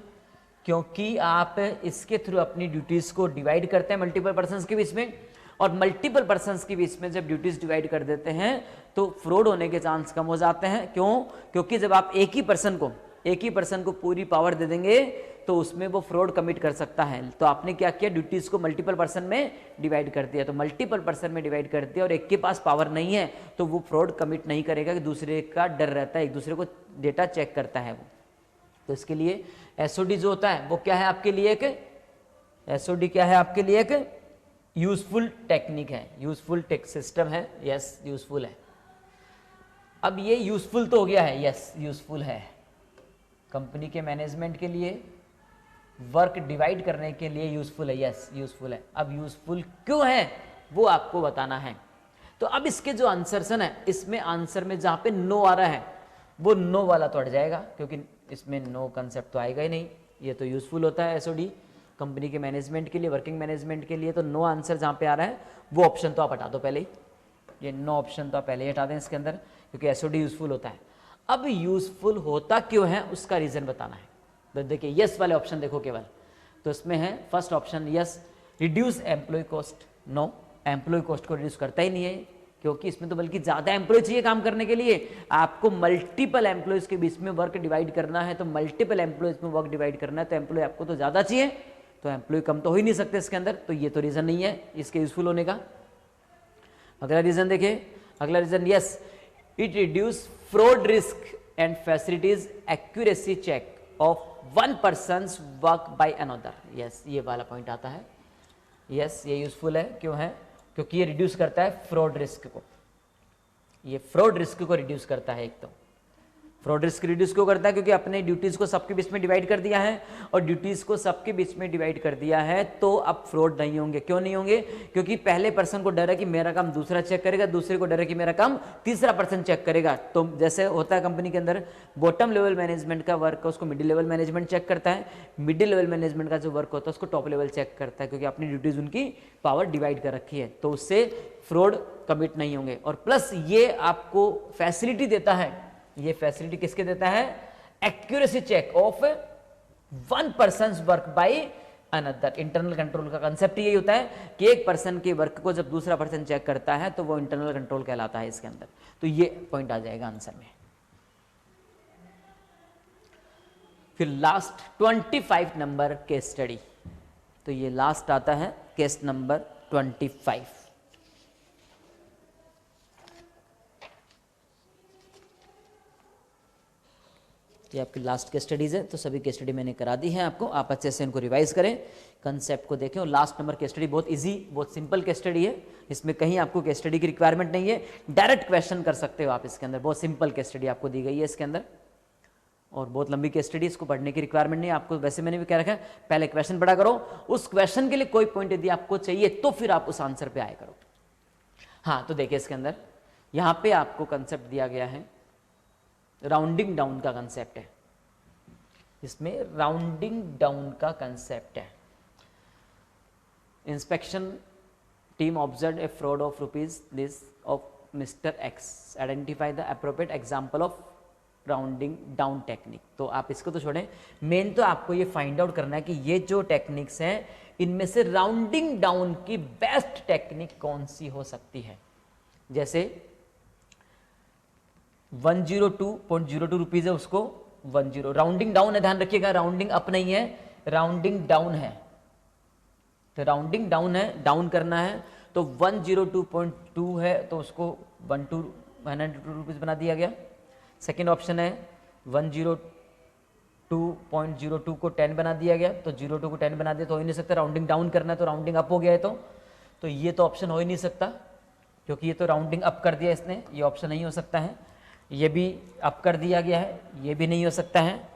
क्योंकि आप इसके थ्रू अपनी ड्यूटीज को डिवाइड करते हैं मल्टीपल पर्संस के बीच में, और मल्टीपल पर्संस के बीच में जब ड्यूटीज डिवाइड कर देते हैं तो फ्रॉड होने के चांस कम हो जाते हैं। क्यों? क्योंकि जब आप एक ही पर्सन को एक ही पर्सन को पूरी पावर दे देंगे तो उसमें वो फ्रॉड कमिट कर सकता है। तो आपने क्या किया, ड्यूटीज को मल्टीपल पर्सन में डिवाइड कर दिया। तो मल्टीपल पर्सन में डिवाइड कर दिया और एक के पास पावर नहीं है तो वो फ्रॉड कमिट नहीं करेगा, कि दूसरे का डर रहता है, एक दूसरे को डेटा चेक करता है वो। तो इसके लिए एसओडी जो होता है वो क्या है आपके लिए, एक एसओडी क्या है आपके लिए, एक यूजफुल टेक्निक है, यूजफुल टेक सिस्टम है। यस यूजफुल है। अब ये यूजफुल तो हो गया है, यस यूजफुल है कंपनी के मैनेजमेंट के लिए, वर्क डिवाइड करने के लिए यूजफुल है, यस यूजफुल है। अब यूजफुल क्यों है वो आपको बताना है। तो अब इसके जो आंसर्स है, इसमें आंसर में जहां पे नो आ रहा है वो नो वाला तो हट जाएगा, क्योंकि इसमें नो कंसेप्ट तो आएगा ही नहीं। ये तो यूजफुल होता है एसओडी कंपनी के मैनेजमेंट के लिए, वर्किंग मैनेजमेंट के लिए। तो नो आंसर जहां पे आ रहा है वो ऑप्शन तो आप हटा दो पहले ही, ये नो ऑप्शन तो आप पहले ही हटा दें इसके अंदर, क्योंकि एसओडी यूजफुल होता है। अब यूजफुल होता क्यों है उसका रीजन बताना है। तो देखिए यस वाले ऑप्शन देखो केवल, तो इसमें है first option yes, reduce employee cost. No, employee cost को रिड्यूस करता ही नहीं है, क्योंकि इसमें तो बल्कि ज्यादा एम्प्लॉय चाहिए काम करने के लिए। आपको मल्टीपल एम्प्लॉयज के बीच में वर्क डिवाइड करना है, तो मल्टीपल एम्प्लॉयज में वर्क डिवाइड करना है, तो एम्प्लॉय आपको तो ज्यादा चाहिए, तो एम्प्लॉय कम तो हो ही नहीं सकते इसके अंदर। तो ये तो रीजन नहीं है इसके यूजफुल होने का। अगला रीजन देखिए, अगला reason yes, it reduce fraud risk and facilities accuracy check of one person's work by another. Yes ये वाला पॉइंट आता है, यस ये यूजफुल है। क्यों है, क्योंकि ये रिड्यूस करता है फ्रॉड रिस्क को, ये फ्रॉड रिस्क को रिड्यूस करता है। एक तो फ्रॉड रिस्क रिड्यूस क्यों करता है, क्योंकि अपने ड्यूटीज को सबके बीच में डिवाइड कर दिया है, और ड्यूटीज को सबके बीच में डिवाइड कर दिया है तो अब फ्रॉड नहीं होंगे। क्यों नहीं होंगे, क्योंकि पहले पर्सन को डर है कि मेरा काम दूसरा चेक करेगा, दूसरे को डर है कि मेरा काम तीसरा पर्सन चेक करेगा। तो जैसे होता है कंपनी के अंदर, बॉटम लेवल मैनेजमेंट का वर्क है उसको मिडिल लेवल मैनेजमेंट चेक करता है, मिडिल लेवल मैनेजमेंट का जो वर्क होता है उसको टॉप लेवल चेक करता है, क्योंकि अपनी ड्यूटीज उनकी पावर डिवाइड कर रखी है, तो उससे फ्रॉड कमिट नहीं होंगे। और प्लस ये आपको फैसिलिटी देता है, ये फैसिलिटी किसके देता है, accuracy check of one person's work by another. Internal control का कंसेप्ट यही होता है कि एक पर्सन के वर्क को जब दूसरा पर्सन चेक करता है तो वो इंटरनल कंट्रोल कहलाता है इसके अंदर। तो ये पॉइंट आ जाएगा आंसर में। फिर लास्ट 25 नंबर केस स्टडी, तो ये लास्ट आता है केस नंबर 25। ये आपकी लास्ट केस स्टडीज है, तो सभी केस स्टडी मैंने करा दी है आपको, आप अच्छे से इनको रिवाइज करें, कंसेप्ट को देखें। और लास्ट नंबर केस स्टडी बहुत इजी, बहुत सिंपल केस स्टडी है, इसमें कहीं आपको केस स्टडी की रिक्वायरमेंट नहीं है, डायरेक्ट क्वेश्चन कर सकते हो आप इसके अंदर। बहुत सिंपल केस स्टडी आपको दी गई है इसके अंदर, और बहुत लंबी केस स्टडी, इसको पढ़ने की रिक्वायरमेंट नहीं है आपको। वैसे मैंने भी क्या रखा है, पहले क्वेश्चन पढ़ा करो, उस क्वेश्चन के लिए कोई पॉइंट यदि आपको चाहिए तो फिर आप उस आंसर पे आया करो। हाँ तो देखिए इसके अंदर यहाँ पे आपको कंसेप्ट दिया गया है, राउंडिंग डाउन का कंसेप्ट है, इसमें राउंडिंग डाउन का कंसेप्ट है। Inspection team observe a fraud of rupees this of mister x, identify the appropriate example of rounding down technique. तो आप इसको तो छोड़ें, मेन तो आपको ये फाइंड आउट करना है कि ये जो टेक्निक्स हैं इनमें से राउंडिंग डाउन की बेस्ट टेक्निक कौन सी हो सकती है। जैसे 102.02 रुपीज है, उसको 10 राउंडिंग डाउन है, ध्यान रखिएगा, राउंडिंग अप नहीं है, राउंडिंग डाउन है। तो राउंडिंग डाउन है, डाउन करना है, तो 102.2 है तो उसको 102 रुपीज बना दिया गया। सेकेंड ऑप्शन है 102.02 को 10 बना दिया गया, तो 02 को 10 बना दिया तो हो ही नहीं सकता, राउंडिंग डाउन करना है तो राउंडिंग अप हो गया है, तो ये तो ऑप्शन हो ही नहीं सकता, क्योंकि ये तो राउंडिंग अप कर दिया इसने, ये ऑप्शन नहीं हो सकता है। ये भी अप कर दिया गया है, ये भी नहीं हो सकता है,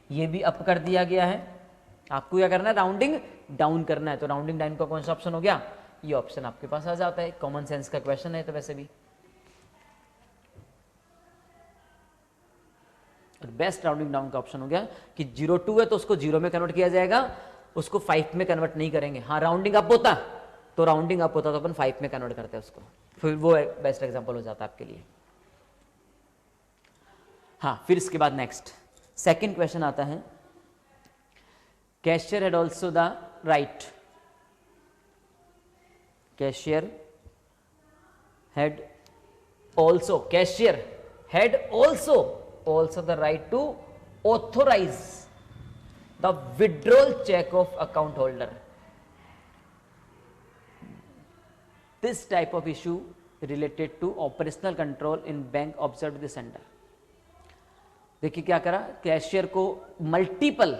ये भी अप कर दिया गया है। आपको क्या करना है, राउंडिंग डाउन करना है, तो राउंडिंग डाउन का कौन सा ऑप्शन हो गया, ये ऑप्शन आपके पास आ जाता है। कॉमन सेंस का क्वेश्चन है तो वैसे भी। बेस्ट राउंडिंग डाउन का ऑप्शन हो गया कि 02 है तो उसको 0 में कन्वर्ट किया जाएगा, उसको 5 में कन्वर्ट नहीं करेंगे। हाँ राउंडिंग अप होता तो अपन 5 में कन्वर्ट करते हैं उसको, फिर वो बेस्ट एग्जांपल हो जाता है आपके लिए। हाँ फिर इसके बाद नेक्स्ट सेकंड क्वेश्चन आता है, cashier had also the right, cashier had also the right to authorise the withdrawal cheque of account holder. This type of issue related to operational control in bank observe this under. देखिए क्या करा, cashier को multiple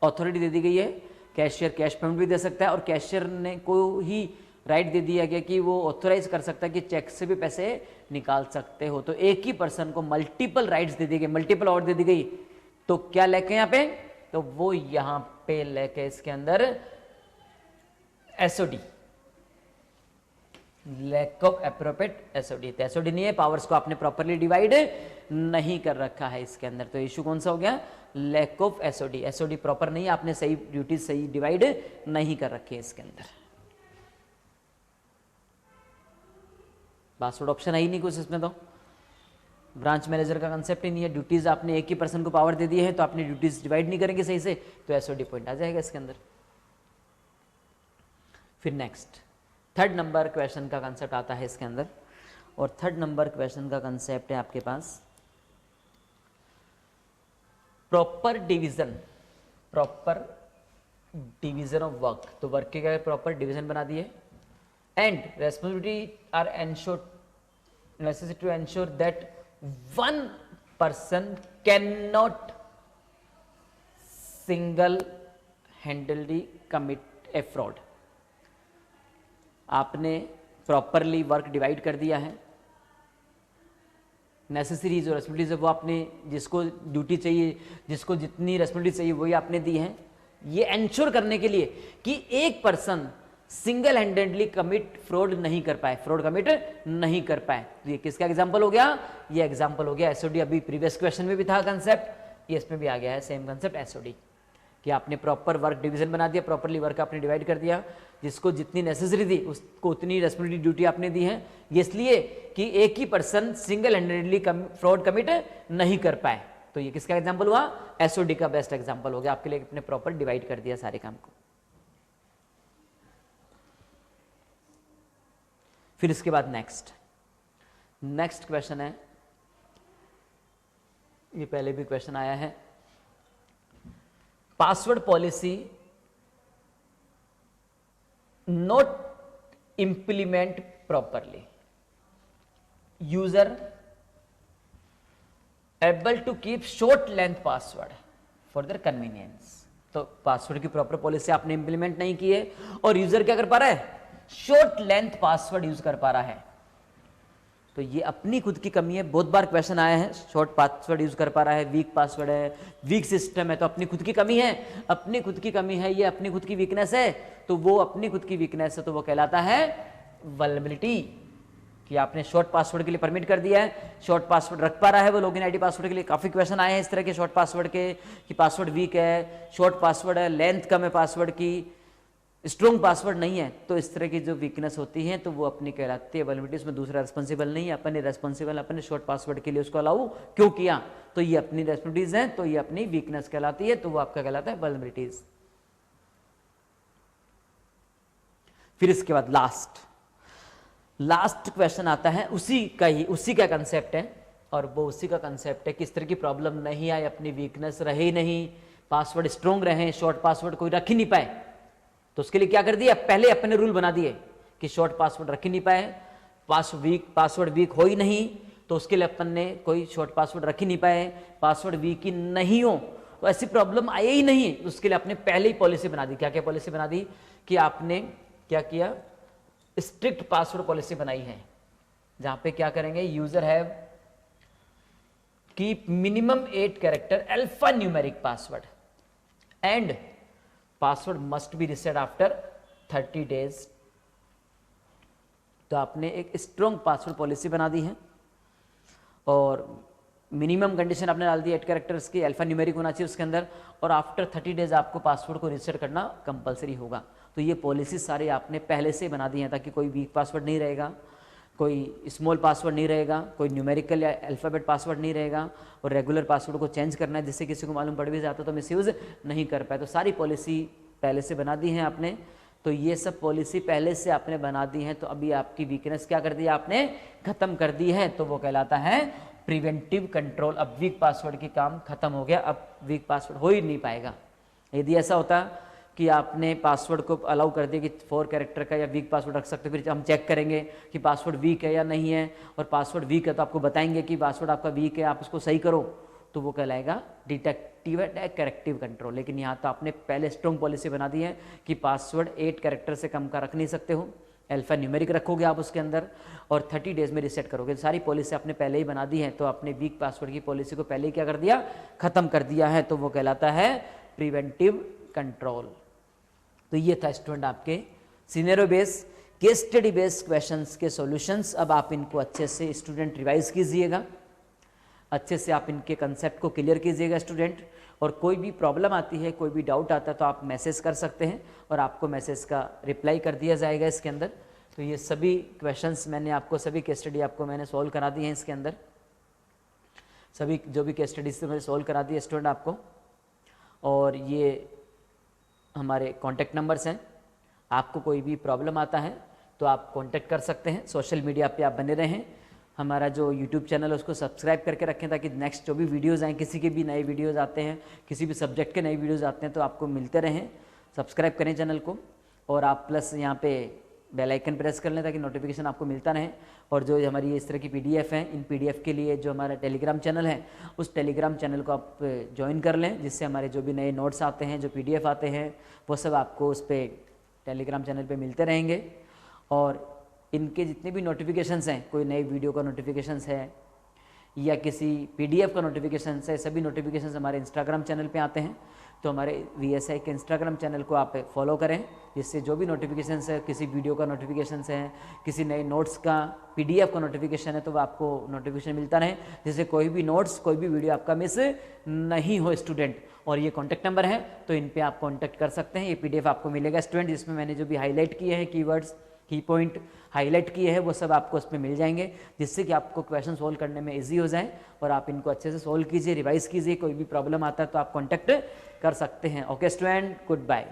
authority दे दी गई है, cashier cash payment भी दे सकता है और कैशियर ने को ही राइट दे दिया गया कि वो ऑथोराइज कर सकता है कि चेक से भी पैसे निकाल सकते हो। तो एक ही पर्सन को मल्टीपल राइट्स दे दी गई, मल्टीपल ऑर्डर दे दी गई। तो क्या लेके यहाँ पे, तो वो यहां पे लेके इसके अंदर SOD, lack of appropriate SOD. तो एसओडी नहीं है, पावर्स को आपने प्रॉपरली डिवाइड नहीं कर रखा है इसके अंदर। तो इशू कौन सा हो गया, lack of SOD. SOD proper नहीं है, आपने सही ड्यूटीज सही डिवाइड नहीं कर रखी है इसके अंदर। पासवर्ड ऑप्शन है ही नहीं कुछ इसमें, तो ब्रांच मैनेजर का कंसेप्ट ही नहीं है। ड्यूटीज आपने एक ही पर्सन को पावर दे दी है, तो आपने ड्यूटीज डिवाइड नहीं करेंगे सही से, तो एसओडी पॉइंट आ जाएगा इसके अंदर। फिर नेक्स्ट थर्ड नंबर क्वेश्चन का कंसेप्ट आता है इसके अंदर, और थर्ड नंबर क्वेश्चन का कंसेप्ट है आपके पास proper division, proper division of work. तो वर्क के क्या प्रॉपर डिवीजन बना दिए, and responsibility are ensured, necessity to ensure that one person can not single handedly commit a fraud. आपने प्रॉपरली वर्क डिवाइड कर दिया है, नेसेसरी जो रेस्पॉन्सिबिलिटीज है वो आपने, जिसको ड्यूटी चाहिए, जिसको जितनी रेस्पॉन्सिबिलिटी चाहिए वही आपने दी है, ये एंश्योर करने के लिए कि एक person single handedly commit fraud नहीं कर पाए, फ्रॉड कमिट नहीं कर पाए। तो ये किसका एग्जांपल हो गया, ये एग्जांपल हो गया एसओडी। अभी प्रीवियस क्वेश्चन में भी था कंसेप्ट, ये इसमें भी आ गया है सेम कंसेप्ट एसओडी, कि आपने प्रॉपर वर्क डिवीजन बना दिया, प्रॉपरली वर्क आपने डिवाइड कर दिया, जिसको जितनी नेसेसरी थी उसको उतनी रेस्पॉन्सिबिलिटी ड्यूटी आपने दी है। ये इसलिए कि एक ही person single handedly fraud commit नहीं कर पाए। तो ये किसका एग्जांपल हुआ, एसओडी का बेस्ट एग्जांपल हो गया आपके लिए, आपने प्रॉपर डिवाइड कर दिया सारे काम को। फिर इसके बाद नेक्स्ट क्वेश्चन है, ये पहले भी क्वेश्चन आया है, password policy not implement properly, user able to keep short length password for their convenience. तो पासवर्ड की प्रॉपर पॉलिसी आपने इंप्लीमेंट नहीं की है और यूजर क्या कर पा रहा है, शॉर्ट लेंथ पासवर्ड यूज कर पा रहा है। तो ये अपनी खुद की कमी है, बहुत बार क्वेश्चन आया है, शॉर्ट पासवर्ड यूज कर पा रहा है, वीक पासवर्ड है, वीक सिस्टम है, तो अपनी खुद की कमी है, अपनी खुद की कमी है, ये अपनी खुद की वीकनेस है। तो वो अपनी खुद की वीकनेस है, तो वो कहलाता है वल्नरेबिलिटी, कि आपने शॉर्ट पासवर्ड के लिए परमिट कर दिया है, शॉर्ट पासवर्ड रख पा रहा है वो लॉगिन आईडी पासवर्ड के लिए। काफी क्वेश्चन आए हैं इस तरह के शॉर्ट पासवर्ड के, कि पासवर्ड वीक है, शॉर्ट पासवर्ड है, लेंथ कम है पासवर्ड की, स्ट्रॉन्ग पासवर्ड नहीं है। तो इस तरह की जो वीकनेस होती है तो वो अपनी कहलाती है वल्नरेबिलिटी, उसमें दूसरा रेस्पॉन्सिबल नहीं है, अपने रेस्पॉन्सिबल, अपने शॉर्ट पासवर्ड के लिए उसको अलाउ क्यों किया, तो ये अपनी रेस्पॉन्सिबिलिटीज हैं, तो ये अपनी वीकनेस कहलाती है, तो वो आपका कहलाता है वल्नरेबिलिटीज। फिर इसके बाद लास्ट क्वेश्चन आता है, उसी का कंसेप्ट है, और वो उसी का कंसेप्ट है, किस तरह की प्रॉब्लम नहीं आए, अपनी वीकनेस रहे ही नहीं, पासवर्ड स्ट्रॉन्ग रहे, शॉर्ट पासवर्ड कोई रख ही नहीं पाए। तो उसके लिए क्या कर दिया, पहले अपने रूल बना दिए कि शॉर्ट पासवर्ड रख ही नहीं पाए, पासवर्ड वीक हो ही नहीं, तो उसके लिए अपन ने कोई शॉर्ट पासवर्ड रख ही नहीं पाए, पासवर्ड वीक ही नहीं हो, तो ऐसी प्रॉब्लम आए ही नहीं। उसके लिए आपने पहले ही पॉलिसी बना दी। क्या क्या पॉलिसी बना दी, कि आपने क्या किया, स्ट्रिक्ट पासवर्ड पॉलिसी बनाई है, जहां पे क्या करेंगे, user have keep minimum 8 character alpha numeric password and password must be reset after 30 days. तो आपने एक स्ट्रॉन्ग पासवर्ड पॉलिसी बना दी है, और मिनिमम कंडीशन आपने डाल दी 8 कैरेक्टर्स की, अल्फा न्यूमेरिक होना चाहिए उसके अंदर, और आफ्टर 30 डेज आपको पासवर्ड को रिसेट करना कंपलसरी होगा। तो ये पॉलिसी सारे आपने पहले से बना दी हैं, ताकि कोई वीक पासवर्ड नहीं रहेगा, कोई स्मॉल पासवर्ड नहीं रहेगा, कोई न्यूमेरिकल या अल्फ़ाबेट पासवर्ड नहीं रहेगा, और रेगुलर पासवर्ड को चेंज करना है, जिससे किसी को मालूम पड़ भी जाता तो मिसयूज़ नहीं कर पाए। तो सारी पॉलिसी पहले से बना दी है आपने। तो ये सब पॉलिसी पहले से आपने बना दी है, तो अभी आपकी वीकनेस क्या कर दी, आपने खत्म कर दी है, तो वो कहलाता है प्रिवेंटिव कंट्रोल। अब वीक पासवर्ड की काम खत्म हो गया, अब वीक पासवर्ड हो ही नहीं पाएगा। यदि ऐसा होता कि आपने पासवर्ड को अलाउ कर दिया कि 4 कैरेक्टर का या वीक पासवर्ड रख सकते हो, फिर हम चेक करेंगे कि पासवर्ड वीक है या नहीं है, और पासवर्ड वीक है तो आपको बताएंगे कि पासवर्ड आपका वीक है, आप इसको सही करो, तो वो कहलाएगा डिटेक्टिव एंड करेक्टिव कंट्रोल। लेकिन यहाँ तो आपने पहले स्ट्रॉन्ग पॉलिसी बना दी है कि पासवर्ड 8 कैरेक्टर से कम का रख नहीं सकते हो, अल्फा न्यूमेरिक रखोगे आप उसके अंदर, और 30 डेज में रीसेट करोगे। सारी पॉलिसी आपने पहले ही बना दी है, तो आपने वीक पासवर्ड की पॉलिसी को पहले ही क्या कर दिया, खत्म कर दिया है, तो वो कहलाता है प्रिवेंटिव कंट्रोल। तो ये था स्टूडेंट आपके scenario base, case study based questions के सॉल्यूशंस। अब आप इनको अच्छे से स्टूडेंट रिवाइज कीजिएगा, अच्छे से आप इनके कंसेप्ट को क्लियर कीजिएगा स्टूडेंट, और कोई भी प्रॉब्लम आती है, कोई भी डाउट आता है तो आप मैसेज कर सकते हैं और आपको मैसेज का रिप्लाई कर दिया जाएगा इसके अंदर। तो ये सभी क्वेश्चंस मैंने आपको, सभी केस स्टडी आपको मैंने सॉल्व करा दी हैं इसके अंदर, सभी जो भी केस स्टडीज से मैंने सॉल्व करा दी है स्टूडेंट आपको। और ये हमारे कॉन्टैक्ट नंबर्स हैं, आपको कोई भी प्रॉब्लम आता है तो आप कॉन्टैक्ट कर सकते हैं। सोशल मीडिया पे आप बने रहें, हमारा जो यूट्यूब चैनल है उसको सब्सक्राइब करके रखें, ताकि नेक्स्ट जो भी वीडियोज़ आएँ, किसी के भी नए वीडियोज़ आते हैं, किसी भी सब्जेक्ट के नए वीडियोज़ आते हैं तो आपको मिलते रहें। सब्सक्राइब करें चैनल को, और आप प्लस यहाँ पे बेल आइकन प्रेस कर लें ताकि नोटिफिकेशन आपको मिलता रहे। और जो हमारी इस तरह की PDF हैं, इन PDF के लिए जो हमारा टेलीग्राम चैनल है, उस टेलीग्राम चैनल को आप ज्वाइन कर लें, जिससे हमारे जो भी नए नोट्स आते हैं, जो PDF आते हैं, वो सब आपको उस पर टेलीग्राम चैनल पे मिलते रहेंगे। और इनके जितने भी नोटिफिकेशंस हैं, कोई नई वीडियो का नोटिफिकेशंस है या किसी PDF का नोटिफिकेशंस है, सभी नोटिफिकेशंस हमारे इंस्टाग्राम चैनल पे आते हैं। तो हमारे VSI के इंस्टाग्राम चैनल को आप फॉलो करें, जिससे जो भी नोटिफिकेशंस है, किसी वीडियो का नोटिफिकेशंस है, किसी नए नोट्स का PDF का नोटिफिकेशन है, तो वो आपको नोटिफिकेशन मिलता रहे, जिससे कोई भी नोट्स, कोई भी वीडियो आपका मिस नहीं हो स्टूडेंट। और ये कॉन्टैक्ट नंबर है, तो इन पे आप कॉन्टैक्ट कर सकते हैं। ये PDF आपको मिलेगा स्टूडेंट, जिसमें मैंने जो भी हाईलाइट किए हैं कीवर्ड्स, की पॉइंट हाईलाइट किए हैं, वो सब आपको उसमें मिल जाएंगे, जिससे कि आपको क्वेश्चन सोल्व करने में इजी हो जाए और आप इनको अच्छे से सोल्व कीजिए, रिवाइज कीजिए। कोई भी प्रॉब्लम आता है तो आप कॉन्टैक्ट कर सकते हैं। Okay student, good bye.